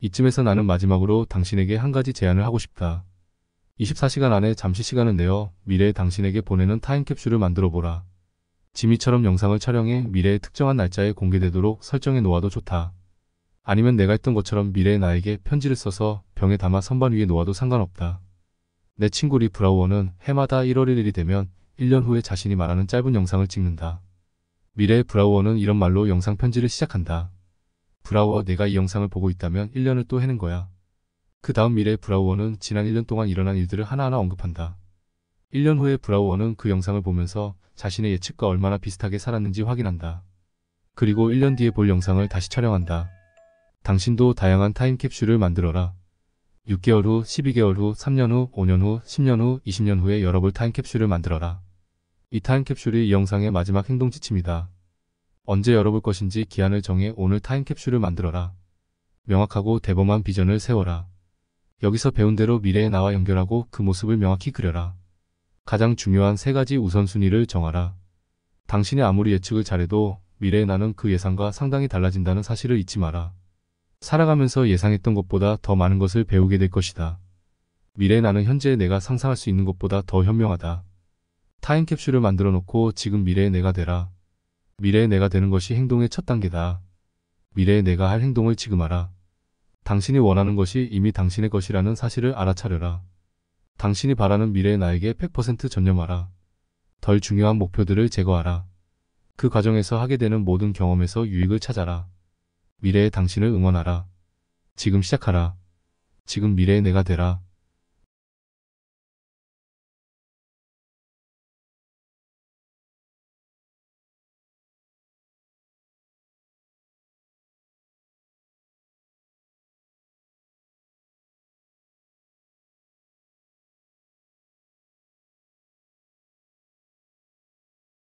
이쯤에서 나는 마지막으로 당신에게 한 가지 제안을 하고 싶다. 24시간 안에 잠시 시간을 내어 미래의 당신에게 보내는 타임캡슐을 만들어 보라. 지미처럼 영상을 촬영해 미래의 특정한 날짜에 공개되도록 설정해 놓아도 좋다. 아니면 내가 했던 것처럼 미래의 나에게 편지를 써서 병에 담아 선반 위에 놓아도 상관없다. 내 친구 리 브라우어는 해마다 1월 1일이 되면 1년 후에 자신이 말하는 짧은 영상을 찍는다. 미래의 브라우어는 이런 말로 영상 편지를 시작한다. 브라우어, 내가 이 영상을 보고 있다면 1년을 또 해낸 거야. 그 다음 미래의 브라우어는 지난 1년 동안 일어난 일들을 하나하나 언급한다. 1년 후에 브라우어는 그 영상을 보면서 자신의 예측과 얼마나 비슷하게 살았는지 확인한다. 그리고 1년 뒤에 볼 영상을 다시 촬영한다. 당신도 다양한 타임캡슐을 만들어라. 6개월 후, 12개월 후, 3년 후, 5년 후, 10년 후, 20년 후에 여러 벌 타임캡슐을 만들어라. 이 타임캡슐이 이 영상의 마지막 행동 지침이다. 언제 열어볼 것인지 기한을 정해 오늘 타임캡슐을 만들어라. 명확하고 대범한 비전을 세워라. 여기서 배운 대로 미래의 나와 연결하고 그 모습을 명확히 그려라. 가장 중요한 3가지 우선순위를 정하라. 당신이 아무리 예측을 잘해도 미래의 나는 그 예상과 상당히 달라진다는 사실을 잊지 마라. 살아가면서 예상했던 것보다 더 많은 것을 배우게 될 것이다. 미래의 나는 현재의 내가 상상할 수 있는 것보다 더 현명하다. 타임캡슐을 만들어 놓고 지금 미래의 내가 되라. 미래의 내가 되는 것이 행동의 첫 단계다. 미래의 내가 할 행동을 지금 하라. 당신이 원하는 것이 이미 당신의 것이라는 사실을 알아차려라. 당신이 바라는 미래의 나에게 100% 전념하라. 덜 중요한 목표들을 제거하라. 그 과정에서 하게 되는 모든 경험에서 유익을 찾아라. 미래의 당신을 응원하라. 지금 시작하라. 지금 미래의 내가 되라.